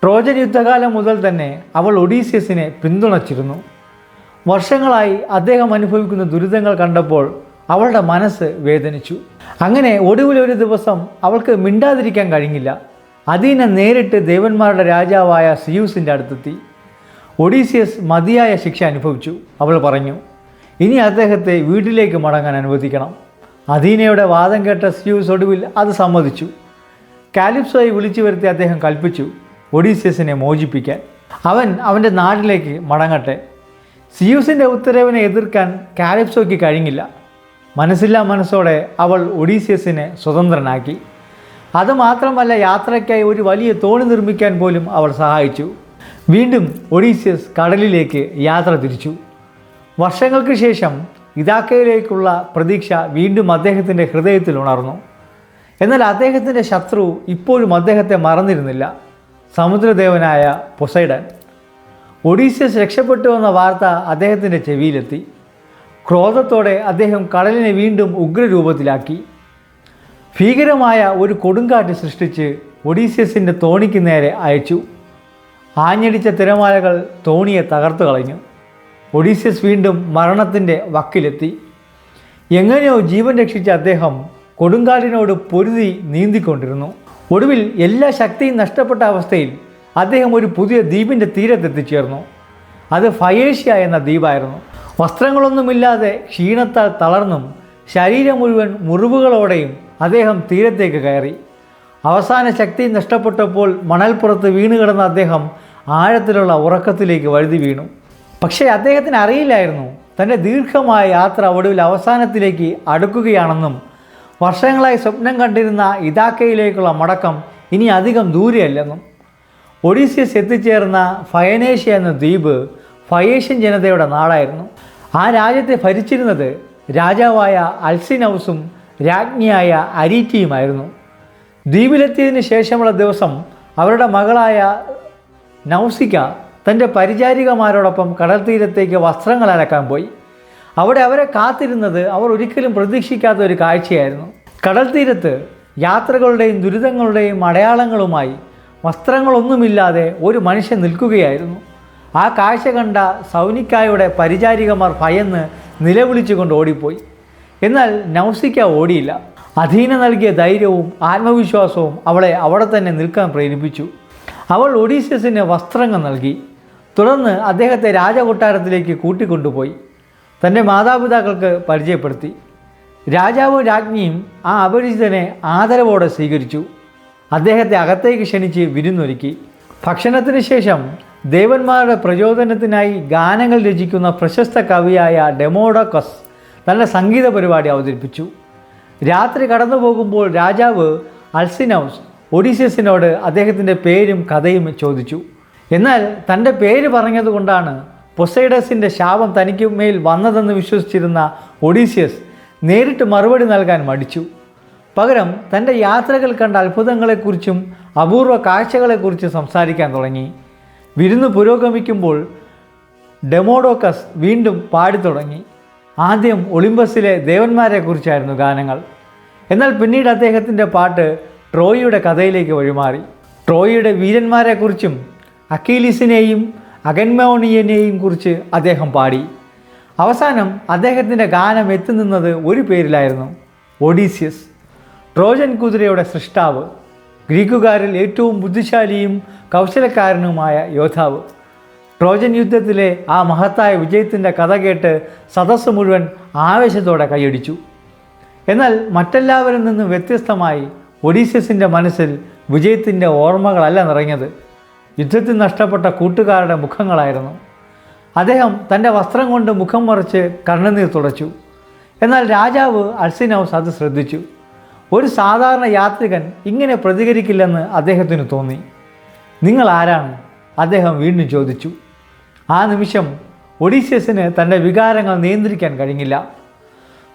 ട്രോജൻ യുദ്ധകാലം മുതൽ തന്നെ അവൾ ഒഡീസിയസിനെ പിന്തുണച്ചിരുന്നു. വർഷങ്ങളായി അദ്ദേഹം അനുഭവിക്കുന്ന ദുരിതങ്ങൾ കണ്ടപ്പോൾ അവളുടെ മനസ്സ് വേദനിച്ചു. അങ്ങനെ ഒടുവിലൊരു ദിവസം അവൾക്ക് മിണ്ടാതിരിക്കാൻ കഴിഞ്ഞില്ല. അഥീന നേരിട്ട് ദേവന്മാരുടെ രാജാവായ സിയൂസിൻ്റെ അടുത്തെത്തി. ഒഡീസിയസ് മതിയായ ശിക്ഷ അനുഭവിച്ചു, അവൾ പറഞ്ഞു. ഇനി അദ്ദേഹത്തെ വീട്ടിലേക്ക് മടങ്ങാൻ അനുവദിക്കണം. അഥീനയുടെ വാദം കേട്ട സിയൂസ് ഒടുവിൽ അത് സമ്മതിച്ചു. കാലിപ്സോയെ വിളിച്ചു വരുത്തി അദ്ദേഹം കൽപ്പിച്ചു ഒഡീസിയസിനെ മോചിപ്പിക്കാൻ. അവൻ്റെ നാട്ടിലേക്ക് മടങ്ങട്ടെ. സിയൂസിൻ്റെ ഉത്തരവിനെ എതിർക്കാൻ കാലിപ്സോയ്ക്ക് കഴിഞ്ഞില്ല. മനസ്സില്ലാ മനസ്സോടെ അവൾ ഒഡീസിയസിനെ സ്വതന്ത്രനാക്കി. അതുമാത്രമല്ല, യാത്രയ്ക്കായി ഒരു വലിയ തോണി നിർമ്മിക്കാൻ പോലും അവൾ സഹായിച്ചു. വീണ്ടും ഒഡീസിയസ് കടലിലേക്ക് യാത്ര തിരിച്ചു. വർഷങ്ങൾക്ക് ശേഷം ഇതാക്കയിലേക്കുള്ള പ്രതീക്ഷ വീണ്ടും അദ്ദേഹത്തിൻ്റെ ഹൃദയത്തിൽ ഉണർന്നു. എന്നാൽ അദ്ദേഹത്തിൻ്റെ ശത്രു ഇപ്പോഴും അദ്ദേഹത്തെ മറന്നിരുന്നില്ല, സമുദ്രദേവനായ പൊസൈഡൻ. ഒഡീസിയസ് രക്ഷപ്പെട്ടുവെന്ന വാർത്ത അദ്ദേഹത്തിൻ്റെ ചെവിയിലെത്തി. ക്രോധത്തോടെ അദ്ദേഹം കടലിനെ വീണ്ടും ഉഗ്രരൂപത്തിലാക്കി. ഭീകരമായ ഒരു കൊടുങ്കാറ്റ് സൃഷ്ടിച്ച് ഒഡീസിയസിൻ്റെ തോണിക്ക് നേരെ അയച്ചു. ആഞ്ഞടിച്ച തിരമാലകൾ തോണിയെ തകർത്തു കളഞ്ഞു. ഒഡീസിയസ് വീണ്ടും മരണത്തിൻ്റെ വക്കിലെത്തി. എങ്ങനെയോ ജീവൻ രക്ഷിച്ച അദ്ദേഹം കൊടുങ്കാറ്റിനോട് പൊരുതി നീന്തിക്കൊണ്ടിരുന്നു. ഒടുവിൽ എല്ലാ ശക്തിയും നഷ്ടപ്പെട്ട അവസ്ഥയിൽ അദ്ദേഹം ഒരു പുതിയ ദ്വീപിൻ്റെ തീരത്തെത്തിച്ചേർന്നു. അത് ഫയേഷ്യ എന്ന ദ്വീപായിരുന്നു. വസ്ത്രങ്ങളൊന്നുമില്ലാതെ ക്ഷീണത്താൽ തളർന്നും ശരീരം മുഴുവൻ മുറിവുകളോടെയും അദ്ദേഹം തീരത്തേക്ക് കയറി. അവസാന ശക്തി നഷ്ടപ്പെട്ടപ്പോൾ മണൽപ്പുറത്ത് വീണുകിടന്ന അദ്ദേഹം ആഴത്തിലുള്ള ഉറക്കത്തിലേക്ക് വഴുതി വീണു. പക്ഷേ അദ്ദേഹത്തിന് അറിയില്ലായിരുന്നു തൻ്റെ ദീർഘമായ യാത്ര ഒടുവിൽ അവസാനത്തിലേക്ക് അടുക്കുകയാണെന്നും വർഷങ്ങളായി സ്വപ്നം കണ്ടിരുന്ന ഇതാക്കയിലേക്കുള്ള മടക്കം ഇനി അധികം ദൂരെയല്ലെന്നും. ഒഡീസിയസ് എത്തിച്ചേർന്ന ഫയനേഷ്യ എന്ന ദ്വീപ് ഫയേഷ്യൻ ജനതയുടെ നാടായിരുന്നു. ആ രാജ്യത്തെ ഭരിച്ചിരുന്നത് രാജാവായ അൽസിനൗസും രാജ്ഞിയായ അരീറ്റിയുമായിരുന്നു. ദ്വീപിലെത്തിയതിന് ശേഷമുള്ള ദിവസം അവരുടെ മകളായ നൗസിക തൻ്റെ പരിചാരികമാരോടൊപ്പം കടൽ തീരത്തേക്ക് വസ്ത്രങ്ങൾ അലക്കാൻ പോയി. അവിടെ അവരെ കാത്തിരുന്നത് അവർ ഒരിക്കലും പ്രതീക്ഷിക്കാത്ത ഒരു കാഴ്ചയായിരുന്നു. കടൽ തീരത്ത് യാത്രകളുടെയും ദുരിതങ്ങളുടെയും അടയാളങ്ങളുമായി വസ്ത്രങ്ങളൊന്നുമില്ലാതെ ഒരു മനുഷ്യൻ നിൽക്കുകയായിരുന്നു. ആ കാഴ്ച കണ്ട സൗനിക്കായുടെ പരിചാരികമാർ ഭയന്ന് നിലവിളിച്ചുകൊണ്ട് ഓടിപ്പോയി. എന്നാൽ നൗസിക ഓടിയില്ല. അധീന നൽകിയ ധൈര്യവും ആത്മവിശ്വാസവും അവളെ അവിടെ തന്നെ നിൽക്കാൻ പ്രേരിപ്പിച്ചു. അവൾ ഒഡീസിയസിന് വസ്ത്രങ്ങൾ നൽകി. തുടർന്ന് അദ്ദേഹത്തെ രാജകൊട്ടാരത്തിലേക്ക് കൂട്ടിക്കൊണ്ടുപോയി തൻ്റെ മാതാപിതാക്കൾക്ക് പരിചയപ്പെടുത്തി. രാജാവും രാജ്ഞിയും ആ അപരിചിതനെ ആദരവോടെ സ്വീകരിച്ചു. അദ്ദേഹത്തെ അകത്തേക്ക് ക്ഷണിച്ച് വിരുന്നൊരുക്കി. ഭക്ഷണത്തിന് ശേഷം ദേവന്മാരുടെ പ്രചോദനത്തിനായി ഗാനങ്ങൾ രചിക്കുന്ന പ്രശസ്ത കവിയായ ഡെമോഡക്കസ് തൻ്റെ സംഗീത പരിപാടി അവതരിപ്പിച്ചു. രാത്രി കടന്നു പോകുമ്പോൾ രാജാവ് അൽസിനൗസ് ഒഡീസിയസിനോട് അദ്ദേഹത്തിൻ്റെ പേരും കഥയും ചോദിച്ചു. എന്നാൽ തൻ്റെ പേര് പറഞ്ഞതുകൊണ്ടാണ് പൊസൈഡസിൻ്റെ ശാപം തനിക്ക് മേൽ വന്നതെന്ന് വിശ്വസിച്ചിരുന്ന ഒഡീസിയസ് നേരിട്ട് മറുപടി നൽകാൻ മടിച്ചു. പകരം തൻ്റെ യാത്രകൾ കണ്ട അത്ഭുതങ്ങളെക്കുറിച്ചും അപൂർവ കാഴ്ചകളെക്കുറിച്ചും സംസാരിക്കാൻ തുടങ്ങി. വിരുന്ന് പുരോഗമിക്കുമ്പോൾ ഡെമോഡോക്കസ് വീണ്ടും പാടിത്തുടങ്ങി. ആദ്യം ഒളിമ്പസിലെ ദേവന്മാരെക്കുറിച്ചായിരുന്നു ഗാനങ്ങൾ. എന്നാൽ പിന്നീട് അദ്ദേഹത്തിൻ്റെ പാട്ട് ട്രോയിയുടെ കഥയിലേക്ക് വഴിമാറി. ട്രോയിയുടെ വീരന്മാരെക്കുറിച്ചും അക്കീലിസിനെയും അഗന്മോണിയനെയും കുറിച്ച് അദ്ദേഹം പാടി. അവസാനം അദ്ദേഹത്തിൻ്റെ ഗാനം എത്തിനിന്നത് ഒരു പേരിലായിരുന്നു: ഒഡീസിയസ്, ട്രോജൻ കുതിരയുടെ സൃഷ്ടാവ്, ഗ്രീക്കുകാരിൽ ഏറ്റവും ബുദ്ധിശാലിയും കൗശലക്കാരനുമായ യോദ്ധാവ്. ട്രോജൻ യുദ്ധത്തിലെ ആ മഹത്തായ വിജയത്തിൻ്റെ കഥ കേട്ട് സദസ്സ് മുഴുവൻ ആവേശത്തോടെ കൈയടിച്ചു. എന്നാൽ മറ്റെല്ലാവരിൽ നിന്നും വ്യത്യസ്തമായി ഒഡീസിയസിൻ്റെ മനസ്സിൽ വിജയത്തിൻ്റെ ഓർമ്മകളല്ല നിറഞ്ഞത്, യുദ്ധത്തിൽ നഷ്ടപ്പെട്ട കൂട്ടുകാരുടെ മുഖങ്ങളായിരുന്നു. അദ്ദേഹം തൻ്റെ വസ്ത്രം കൊണ്ട് മുഖം മറിച്ച് കണ്ണുനീർ തുടച്ചു. എന്നാൽ രാജാവ് അൽസിനൗസ് അത് ശ്രദ്ധിച്ചു. ഒരു സാധാരണ യാത്രികൻ ഇങ്ങനെ പ്രതികരിക്കില്ലെന്ന് അദ്ദേഹത്തിന് തോന്നി. നിങ്ങൾ ആരാണ്? അദ്ദേഹം വീണ്ടും ചോദിച്ചു. ആ നിമിഷം ഒഡീസിയസിന് തൻ്റെ വികാരങ്ങൾ നിയന്ത്രിക്കാൻ കഴിഞ്ഞില്ല.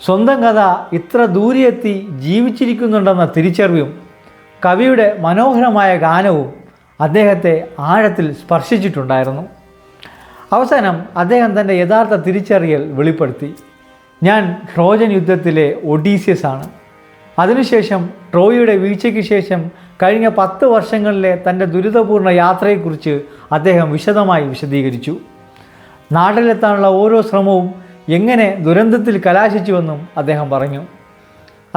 സ്വന്തം കഥ ഇത്ര ദൂരെയെത്തി ജീവിച്ചിരിക്കുന്നുണ്ടെന്ന തിരിച്ചറിവും കവിയുടെ മനോഹരമായ ഗാനവും അദ്ദേഹത്തെ ആഴത്തിൽ സ്പർശിച്ചിട്ടുണ്ടായിരുന്നു. അവസാനം അദ്ദേഹം തൻ്റെ യഥാർത്ഥ തിരിച്ചറിയൽ വെളിപ്പെടുത്തി: ഞാൻ ട്രോജൻ യുദ്ധത്തിലെ ഒഡീസിയസ് ആണ്. അതിനുശേഷം ട്രോയിയുടെ വീഴ്ചയ്ക്ക് ശേഷം കഴിഞ്ഞ 10 വർഷങ്ങളിലെ തൻ്റെ ദുരിതപൂർണ്ണ യാത്രയെക്കുറിച്ച് അദ്ദേഹം വിശദമായി വിശദീകരിച്ചു. നാട്ടിലെത്താനുള്ള ഓരോ ശ്രമവും എങ്ങനെ ദുരന്തത്തിൽ കലാശിച്ചുവെന്നും അദ്ദേഹം പറഞ്ഞു.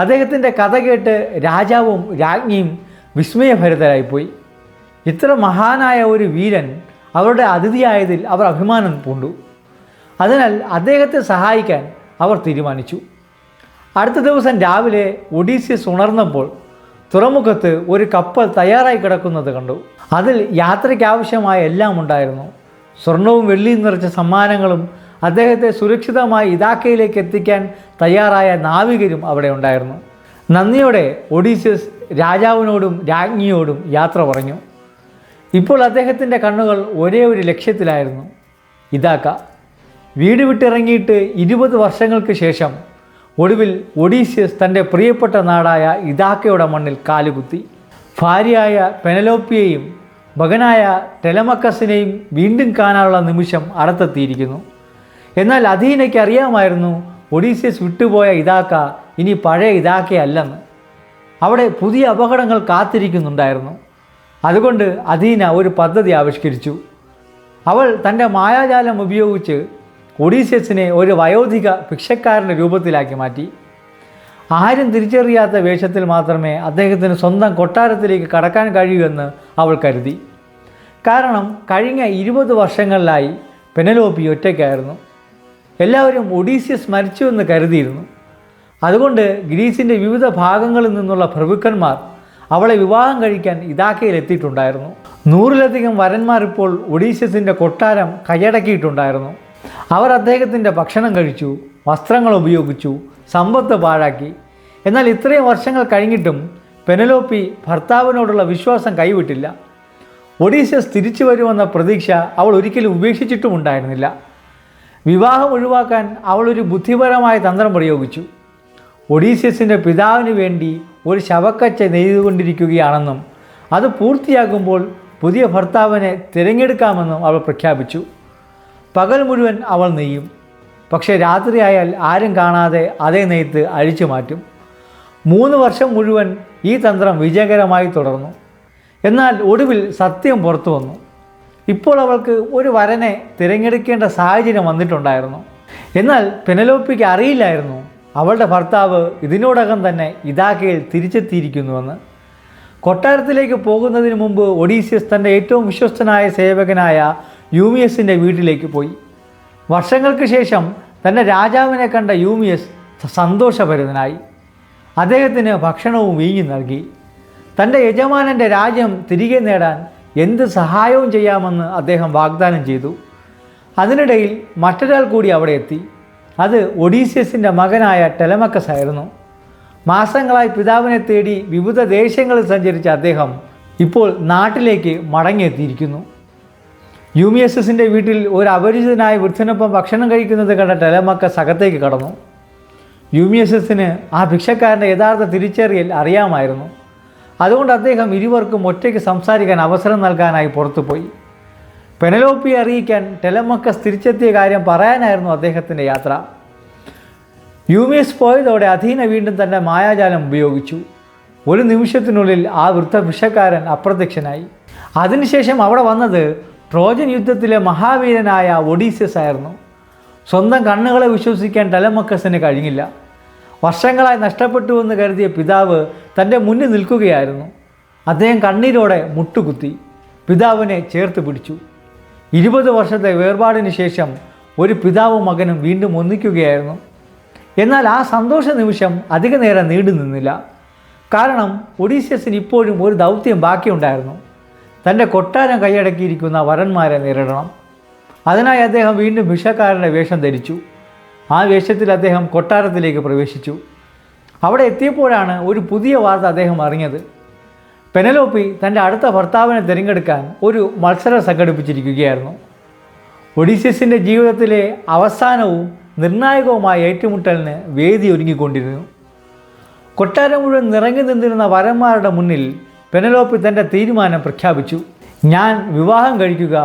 അദ്ദേഹത്തിൻ്റെ കഥ കേട്ട് രാജാവും രാജ്ഞിയും വിസ്മയഭരിതരായിപ്പോയി. ഇത്ര മഹാനായ ഒരു വീരൻ അവരുടെ അതിഥിയായതിൽ അവർ അഭിമാനം പൂണ്ടു. അതിനാൽ അദ്ദേഹത്തെ സഹായിക്കാൻ അവർ തീരുമാനിച്ചു. അടുത്ത ദിവസം രാവിലെ ഒഡീസിയസ് ഉണർന്നപ്പോൾ തുറമുഖത്ത് ഒരു കപ്പൽ തയ്യാറായി കിടക്കുന്നത് കണ്ടു. അതിൽ യാത്രയ്ക്കാവശ്യമായ എല്ലാം ഉണ്ടായിരുന്നു. സ്വർണവും വെള്ളിയും നിറച്ച സമ്മാനങ്ങളും അദ്ദേഹത്തെ സുരക്ഷിതമായി ഇതാക്കയിലേക്ക് എത്തിക്കാൻ തയ്യാറായ നാവികരും അവിടെ ഉണ്ടായിരുന്നു. നന്ദിയോടെ ഒഡീസിയസ് രാജാവിനോടും രാജ്ഞിയോടും യാത്ര പറഞ്ഞു. ഇപ്പോൾ അദ്ദേഹത്തിൻ്റെ കണ്ണുകൾ ഒരേ ഒരു ലക്ഷ്യത്തിലായിരുന്നു: ഇതാക്ക. വീട് വിട്ടിറങ്ങിയിട്ട് 20 വർഷങ്ങൾക്ക് ശേഷം ഒടുവിൽ ഒഡീസിയസ് തൻ്റെ പ്രിയപ്പെട്ട നാടായ ഇതാക്കയുടെ മണ്ണിൽ കാലുകുത്തി. ഭാര്യയായ പെനലോപ്പിയെയും മകനായ ടെലമക്കസിനെയും വീണ്ടും കാണാനുള്ള നിമിഷം അടുത്തെത്തിയിരിക്കുന്നു. എന്നാൽ അഥീനയ്ക്ക് അറിയാമായിരുന്നു ഒഡീസിയസ് വിട്ടുപോയ ഇതാക്ക ഇനി പഴയ ഇതാക്കയല്ലെന്ന്. അവിടെ പുതിയ അപകടങ്ങൾ കാത്തിരിക്കുന്നുണ്ടായിരുന്നു. അതുകൊണ്ട് അഥീന ഒരു പദ്ധതി ആവിഷ്കരിച്ചു. അവൾ തൻ്റെ മായാജാലം ഉപയോഗിച്ച് ഒഡീസിയസിനെ ഒരു വയോധിക ഭിക്ഷക്കാരൻ്റെ രൂപത്തിലാക്കി മാറ്റി. ആരും തിരിച്ചറിയാത്ത വേഷത്തിൽ മാത്രമേ അദ്ദേഹത്തിന് സ്വന്തം കൊട്ടാരത്തിലേക്ക് കടക്കാൻ കഴിയൂ എന്ന് അവൾ കരുതി. കാരണം കഴിഞ്ഞ 20 വർഷങ്ങളിലായി പെനലോപ്പി ഒറ്റയ്ക്കായിരുന്നു. എല്ലാവരും ഒഡീസിയസ് മരിച്ചുവെന്ന് കരുതിയിരുന്നു. അതുകൊണ്ട് ഗ്രീസിൻ്റെ വിവിധ ഭാഗങ്ങളിൽ നിന്നുള്ള പ്രഭുക്കന്മാർ അവളെ വിവാഹം കഴിക്കാൻ ഇതാക്കയിൽ എത്തിയിട്ടുണ്ടായിരുന്നു. 100-ലധികം വരന്മാർ ഇപ്പോൾ ഒഡീസിയസിൻ്റെ കൊട്ടാരം കൈയടക്കിയിട്ടുണ്ടായിരുന്നു. അവർ അദ്ദേഹത്തിൻ്റെ ഭക്ഷണം കഴിച്ചു, വസ്ത്രങ്ങൾ ഉപയോഗിച്ചു, സമ്പത്ത് പാഴാക്കി. എന്നാൽ ഇത്രയും വർഷങ്ങൾ കഴിഞ്ഞിട്ടും പെനലോപ്പി ഭർത്താവിനോടുള്ള വിശ്വാസം കൈവിട്ടില്ല. ഒഡീസിയസ് തിരിച്ചു വരുമെന്ന പ്രതീക്ഷ അവൾ ഒരിക്കലും ഉപേക്ഷിച്ചിട്ടുമുണ്ടായിരുന്നില്ല. വിവാഹം ഒഴിവാക്കാൻ അവൾ ഒരു ബുദ്ധിപരമായ തന്ത്രം പ്രയോഗിച്ചു. ഒഡീസിയസിൻ്റെ പിതാവിന് വേണ്ടി ഒരു ശവക്കച്ച നെയ്തുകൊണ്ടിരിക്കുകയാണെന്നും അത് പൂർത്തിയാകുമ്പോൾ പുതിയ ഭർത്താവിനെ തിരഞ്ഞെടുക്കാമെന്നും അവൾ പ്രഖ്യാപിച്ചു. പകൽ മുഴുവൻ അവൾ നെയ്യും, പക്ഷേ രാത്രിയായാൽ ആരും കാണാതെ അതേ നെയ്ത്ത് അഴിച്ചു മാറ്റും. 3 വർഷം മുഴുവൻ ഈ തന്ത്രം വിജയകരമായി തുടർന്നു. എന്നാൽ ഒടുവിൽ സത്യം പുറത്തു വന്നു. ഇപ്പോൾ അവൾക്ക് ഒരു വരനെ തിരഞ്ഞെടുക്കേണ്ട സാഹചര്യം വന്നിട്ടുണ്ടായിരുന്നു. എന്നാൽ പെനലോപ്പിക്ക് അറിയില്ലായിരുന്നു അവളുടെ ഭർത്താവ് ഇതിനോടകം തന്നെ ഇതാക്കയിൽ തിരിച്ചെത്തിയിരിക്കുന്നുവെന്ന്. കൊട്ടാരത്തിലേക്ക് പോകുന്നതിന് മുമ്പ് ഒഡീസിയസ് തൻ്റെ ഏറ്റവും വിശ്വസ്തനായ സേവകനായ യൂമിയസിൻ്റെ വീട്ടിലേക്ക് പോയി. വർഷങ്ങൾക്ക് ശേഷം തൻ്റെ രാജാവിനെ കണ്ട യൂമിയസ് സന്തോഷഭരിതനായി. അദ്ദേഹത്തിന് ഭക്ഷണവും വീഞ്ഞും നൽകി. തൻ്റെ യജമാനൻ്റെ രാജ്യം തിരികെ നേടാൻ എന്ത് സഹായവും ചെയ്യാമെന്ന് അദ്ദേഹം വാഗ്ദാനം ചെയ്തു. അതിനിടയിൽ മറ്റൊരാൾ കൂടി അവിടെ എത്തി. അത് ഒഡീസിയസിൻ്റെ മകനായ ടെലമക്കസ് ആയിരുന്നു. മാസങ്ങളായി പിതാവിനെ തേടി വിവിധ ദേശങ്ങളിൽ സഞ്ചരിച്ച അദ്ദേഹം ഇപ്പോൾ നാട്ടിലേക്ക് മടങ്ങിയെത്തിയിരിക്കുന്നു. യൂമിയസിൻ്റെ വീട്ടിൽ ഒരു അപരിചിതനായ വൃദ്ധനൊപ്പം ഭക്ഷണം കഴിക്കുന്നത് കണ്ട ടെലമക്കസ് അകത്തേക്ക് കടന്നു. യൂമിയസിന് ആ ഭിക്ഷക്കാരൻ്റെ യഥാർത്ഥ തിരിച്ചറിയൽ അറിയാമായിരുന്നു. അതുകൊണ്ട് അദ്ദേഹം ഇരുവർക്കും ഒറ്റയ്ക്ക് സംസാരിക്കാൻ അവസരം നൽകാനായി പുറത്തുപോയി. പെനലോപ്പിയെ അറിയിക്കാൻ ടെലമക്കസ് തിരിച്ചെത്തിയ കാര്യം പറയാനായിരുന്നു അദ്ദേഹത്തിൻ്റെ യാത്ര. യൂമിയസ് പോയതോടെ അഥീന വീണ്ടും തൻ്റെ മായാജാലം ഉപയോഗിച്ചു. ഒരു നിമിഷത്തിനുള്ളിൽ ആ വൃദ്ധ ഭിക്ഷക്കാരൻ അപ്രത്യക്ഷനായി. അതിനുശേഷം അവിടെ വന്നത് ട്രോജൻ യുദ്ധത്തിലെ മഹാവീരനായ ഒഡീസിയസ് ആയിരുന്നു. സ്വന്തം കണ്ണുകളെ വിശ്വസിക്കാൻ ടെലമക്കസിന് കഴിഞ്ഞില്ല. വർഷങ്ങളായി നഷ്ടപ്പെട്ടുവെന്ന് കരുതിയ പിതാവ് തൻ്റെ മുന്നിൽ നിൽക്കുകയായിരുന്നു. അദ്ദേഹം കണ്ണീരോടെ മുട്ടുകുത്തി പിതാവിനെ ചേർത്ത് പിടിച്ചു. 20 വർഷത്തെ വേർപാടിന് ശേഷം ഒരു പിതാവും മകനും വീണ്ടും ഒന്നിക്കുകയായിരുന്നു. എന്നാൽ ആ സന്തോഷ നിമിഷം അധിക നേരം നീണ്ടു നിന്നില്ല. കാരണം ഒഡീസിയസിന് ഇപ്പോഴും ഒരു ദൗത്യം ബാക്കിയുണ്ടായിരുന്നു. തൻ്റെ കൊട്ടാരം കൈയടക്കിയിരിക്കുന്ന വരന്മാരെ നേരിടണം. അതിനായി അദ്ദേഹം വീണ്ടും ഭിക്ഷക്കാരൻ്റെ വേഷം ധരിച്ചു. ആ വേഷത്തിൽ അദ്ദേഹം കൊട്ടാരത്തിലേക്ക് പ്രവേശിച്ചു. അവിടെ എത്തിയപ്പോഴാണ് ഒരു പുതിയ വാർത്ത അദ്ദേഹം അറിഞ്ഞത്. പെനലോപ്പി തൻ്റെ അടുത്ത ഭർത്താവിനെ തിരഞ്ഞെടുക്കാൻ ഒരു മത്സരം സംഘടിപ്പിച്ചിരിക്കുകയായിരുന്നു. ഒഡീസിയസിൻ്റെ ജീവിതത്തിലെ അവസാനവും നിർണായകവുമായ ഏറ്റുമുട്ടലിന് വേദി ഒരുങ്ങിക്കൊണ്ടിരുന്നു. കൊട്ടാരം മുഴുവൻ നിറങ്ങി നിന്നിരുന്ന വരന്മാരുടെ മുന്നിൽ പെനലോപ്പി തൻ്റെ തീരുമാനം പ്രഖ്യാപിച്ചു. ഞാൻ വിവാഹം കഴിക്കുക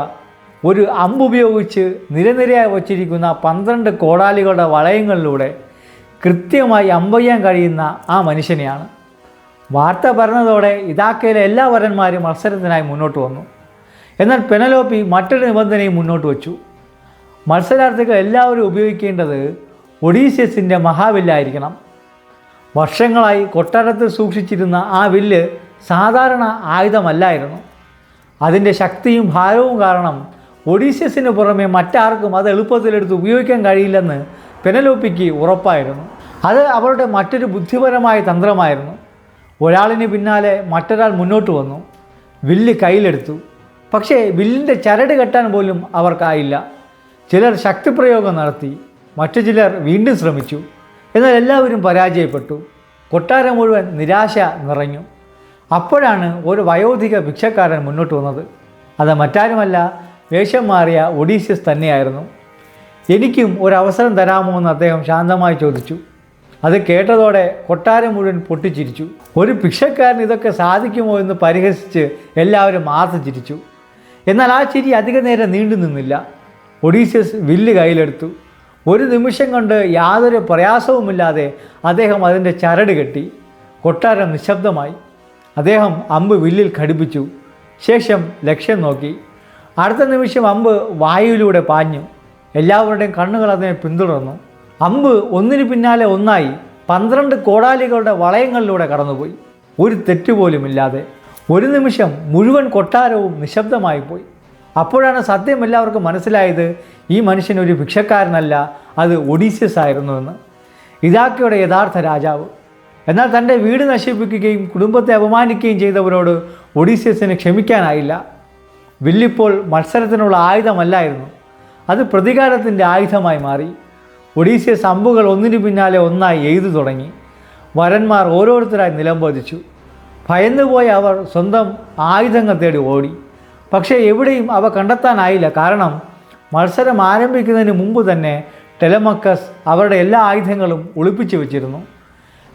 ഒരു അമ്പുപയോഗിച്ച് നിരനിരയായി വച്ചിരിക്കുന്ന 12 കോടാലികളുടെ വളയങ്ങളിലൂടെ കൃത്യമായി അമ്പെയ്യാൻ കഴിയുന്ന ആ മനുഷ്യനെയാണ്. വാർത്ത പറഞ്ഞതോടെ ഇതാക്കയിലെ എല്ലാ വരന്മാരും മത്സരത്തിനായി മുന്നോട്ട് വന്നു. എന്നാൽ പെനലോപ്പി മറ്റൊരു നിബന്ധനയും മുന്നോട്ട് വച്ചു. മത്സരാർത്ഥികൾ എല്ലാവരും ഉപയോഗിക്കേണ്ടത് ഒഡീസിയസിൻ്റെ മഹാവില്ലായിരിക്കണം. വർഷങ്ങളായി കൊട്ടാരത്തിൽ സൂക്ഷിച്ചിരുന്ന ആ വില്ല് സാധാരണ ആയുധമല്ലായിരുന്നു. അതിൻ്റെ ശക്തിയും ഭാരവും കാരണം ഒഡീസിയസിന് പുറമെ മറ്റാർക്കും അത് എളുപ്പത്തിലെടുത്ത് ഉപയോഗിക്കാൻ കഴിയില്ലെന്ന് പെനലോപ്പിക്ക് ഉറപ്പായിരുന്നു. അത് അവരുടെ മറ്റൊരു ബുദ്ധിപരമായ തന്ത്രമായിരുന്നു. ഒരാളിന് പിന്നാലെ മറ്റൊരാൾ മുന്നോട്ട് വന്നു, വില്ല് കയ്യിലെടുത്തു. പക്ഷേ വില്ലിൻ്റെ ചരട് കെട്ടാൻ പോലും അവർക്കായില്ല. ചിലർ ശക്തിപ്രയോഗം നടത്തി, മറ്റു ചിലർ വീണ്ടും ശ്രമിച്ചു. എന്നാൽ എല്ലാവരും പരാജയപ്പെട്ടു. കൊട്ടാരം മുഴുവൻ നിരാശ നിറഞ്ഞു. അപ്പോഴാണ് ഒരു വയോധിക ഭിക്ഷക്കാരൻ മുന്നോട്ട് വന്നത്. അത് മറ്റാരുമല്ല, വേഷം മാറിയ ഒഡീസിയസ് തന്നെയായിരുന്നു. എനിക്കും ഒരവസരം തരാമോ എന്ന് അദ്ദേഹം ശാന്തമായി ചോദിച്ചു. അത് കേട്ടതോടെ കൊട്ടാരം മുഴുവൻ പൊട്ടിച്ചിരിച്ചു. ഒരു ഭിക്ഷക്കാരൻ ഇതൊക്കെ സാധിക്കുമോ എന്ന് പരിഹസിച്ച് എല്ലാവരും ആർത്തിച്ചിരിച്ചു. എന്നാൽ ആ ചിരി അധിക നേരം നീണ്ടു നിന്നില്ല. ഒഡീസിയസ് വില്ല് കയ്യിലെടുത്തു. ഒരു നിമിഷം കൊണ്ട് യാതൊരു പ്രയാസവുമില്ലാതെ അദ്ദേഹം അതിൻ്റെ ചരട് കെട്ടി. കൊട്ടാരം നിശബ്ദമായി. അദ്ദേഹം അമ്പ് വില്ലിൽ ഘടിപ്പിച്ചു. ശേഷം ലക്ഷ്യം നോക്കി. അടുത്ത നിമിഷം അമ്പ് വായുവിലൂടെ പാഞ്ഞു. എല്ലാവരുടെയും കണ്ണുകൾ അതിനെ പിന്തുടർന്നു. അമ്പ് ഒന്നിനു പിന്നാലെ ഒന്നായി 12 കോടാലികളുടെ വളയങ്ങളിലൂടെ കടന്നുപോയി, ഒരു തെറ്റുപോലുമില്ലാതെ. ഒരു നിമിഷം മുഴുവൻ കൊട്ടാരവും നിശബ്ദമായി പോയി. അപ്പോഴാണ് സത്യം എല്ലാവർക്കും മനസ്സിലായത്. ഈ മനുഷ്യൻ ഒരു ഭിക്ഷക്കാരനല്ല, അത് ഒഡീസിയസ് ആയിരുന്നുവെന്ന്. ഇതാക്കയുടെ യഥാർത്ഥ രാജാവ്. എന്നാൽ തൻ്റെ വീട് നശിപ്പിക്കുകയും കുടുംബത്തെ അപമാനിക്കുകയും ചെയ്തവരോട് ഒഡീസിയസിന് ക്ഷമിക്കാനായില്ല. വില്ലിപ്പോൾ മത്സരത്തിനുള്ള ആയുധമല്ലായിരുന്നു, അത് പ്രതികാരത്തിൻ്റെ ആയുധമായി മാറി. ഒഡീസിയസ് അമ്പുകൾ ഒന്നിനു പിന്നാലെ ഒന്നായി എയ്തു തുടങ്ങി. വരന്മാർ ഓരോരുത്തരായി നിലംപതിച്ചു. ഭയന്നുപോയ അവർ സ്വന്തം ആയുധങ്ങൾ തേടി ഓടി. പക്ഷേ എവിടെയും അവ കണ്ടെത്താനായില്ല. കാരണം മത്സരം ആരംഭിക്കുന്നതിന് മുമ്പ് തന്നെ ടെലമക്കസ് അവരുടെ എല്ലാ ആയുധങ്ങളും ഒളിപ്പിച്ചു വെച്ചിരുന്നു.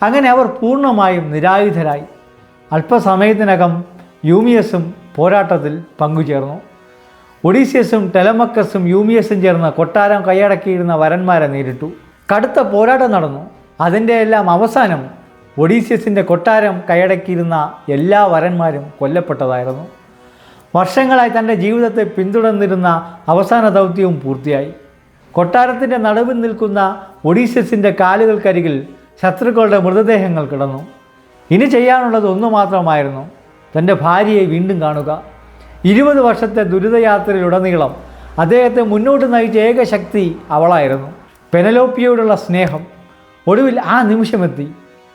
അങ്ങനെ അവർ പൂർണ്ണമായും നിരായുധരായി. അല്പസമയത്തിനകം യൂമിയസും പോരാട്ടത്തിൽ പങ്കുചേർന്നു. ഒഡീസിയസും ടെലമക്കസും യൂമിയസും ചേർന്ന് കൊട്ടാരം കൈയടക്കിയിരുന്ന വരന്മാരെ നേരിട്ടു. കടുത്ത പോരാട്ടം നടന്നു. അതിൻ്റെ എല്ലാം അവസാനം ഒഡീസിയസിൻ്റെ കൊട്ടാരം കൈയടക്കിയിരുന്ന എല്ലാ വരന്മാരും കൊല്ലപ്പെട്ടതായിരുന്നു. വർഷങ്ങളായി തൻ്റെ ജീവിതത്തെ പിന്തുടർന്നിരുന്ന അവസാന ദൗത്യവും പൂർത്തിയായി. കൊട്ടാരത്തിൻ്റെ നടുവിൽ നിൽക്കുന്ന ഒഡീസിയസിൻ്റെ കാലുകൾക്കരികിൽ ശത്രുക്കളുടെ മൃതദേഹങ്ങൾ കിടന്നു. ഇനി ചെയ്യാനുള്ളത് ഒന്നു മാത്രമായിരുന്നു, തൻ്റെ ഭാര്യയെ വീണ്ടും കാണുക. 20 വർഷത്തെ ദുരിതയാത്രയിലുടനീളം അദ്ദേഹത്തെ മുന്നോട്ട് നയിച്ച ഏക ശക്തി അവളായിരുന്നു. പെനലോപ്പിയോടുള്ള സ്നേഹം. ഒടുവിൽ ആ നിമിഷമെത്തി.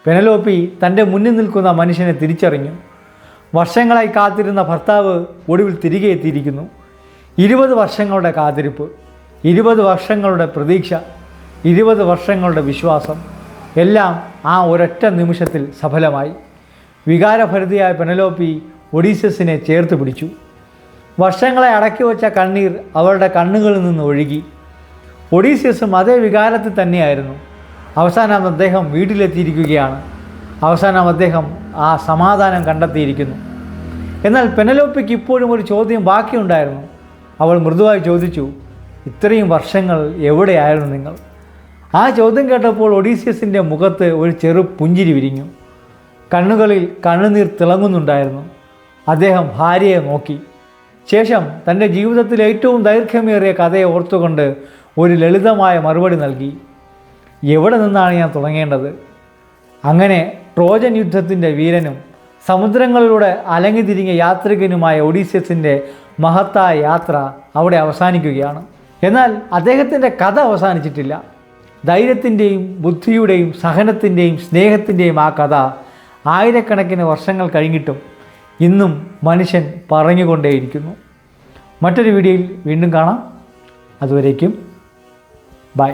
പെനലോപ്പി തൻ്റെ മുന്നിൽ നിൽക്കുന്ന മനുഷ്യനെ തിരിച്ചറിഞ്ഞു. വർഷങ്ങളായി കാത്തിരുന്ന ഭർത്താവ് ഒടുവിൽ തിരികെ എത്തിയിരിക്കുന്നു. 20 വർഷങ്ങളുടെ കാത്തിരിപ്പ്, 20 വർഷങ്ങളുടെ പ്രതീക്ഷ, 20 വർഷങ്ങളുടെ വിശ്വാസം. എല്ലാം ആ ഒരൊറ്റ നിമിഷത്തിൽ സഫലമായി. വികാരഭരിതയായ പെനലോപ്പി ഒഡീസിയസിനെ ചേർത്ത് പിടിച്ചു. വർഷങ്ങളെ അടക്കി വച്ച കണ്ണീർ അവളുടെ കണ്ണുകളിൽ നിന്ന് ഒഴുകി. ഒഡീസിയസും അതേ വികാരത്തിൽ തന്നെയായിരുന്നു. അവസാനം അദ്ദേഹം വീട്ടിലെത്തിയിരിക്കുകയാണ്. അവസാനം അദ്ദേഹം ആ സമാധാനം കണ്ടെത്തിയിരിക്കുന്നു. എന്നാൽ പെനലോപ്പിക്ക് ഇപ്പോഴും ഒരു ചോദ്യം ബാക്കിയുണ്ടായിരുന്നു. അവൾ മൃദുവായി ചോദിച്ചു, ഇത്രയും വർഷങ്ങൾ എവിടെയായിരുന്നു നിങ്ങൾ? ആ ചോദ്യം കേട്ടപ്പോൾ ഒഡീസിയസിൻ്റെ മുഖത്ത് ഒരു ചെറു പുഞ്ചിരി വിരിഞ്ഞു. കണ്ണുകളിൽ കണ്ണുനീർ തിളങ്ങുന്നുണ്ടായിരുന്നു. അദ്ദേഹം ഭാര്യയെ നോക്കി. ശേഷം തൻ്റെ ജീവിതത്തിൽ ഏറ്റവും ദൈർഘ്യമേറിയ കഥയെ ഓർത്തുകൊണ്ട് ഒരു ലളിതമായ മറുപടി നൽകി. എവിടെ നിന്നാണ് ഞാൻ തുടങ്ങേണ്ടത്? അങ്ങനെ ട്രോജൻ യുദ്ധത്തിൻ്റെ വീരനും സമുദ്രങ്ങളിലൂടെ അലങ്ങിതിരിഞ്ഞ യാത്രികനുമായ ഒഡീസിയസിൻ്റെ മഹത്തായ യാത്ര അവിടെ അവസാനിക്കുകയാണ്. എന്നാൽ അദ്ദേഹത്തിൻ്റെ കഥ അവസാനിച്ചിട്ടില്ല. ധൈര്യത്തിൻ്റെയും ബുദ്ധിയുടെയും സഹനത്തിൻ്റെയും സ്നേഹത്തിൻ്റെയും ആ കഥ ആയിരക്കണക്കിന് വർഷങ്ങൾ കഴിഞ്ഞിട്ടും ഇന്നും മനുഷ്യൻ പറഞ്ഞുകൊണ്ടേയിരിക്കുന്നു. മറ്റൊരു വീഡിയോയിൽ വീണ്ടും കാണാം. അതുവരേക്കും ബൈ.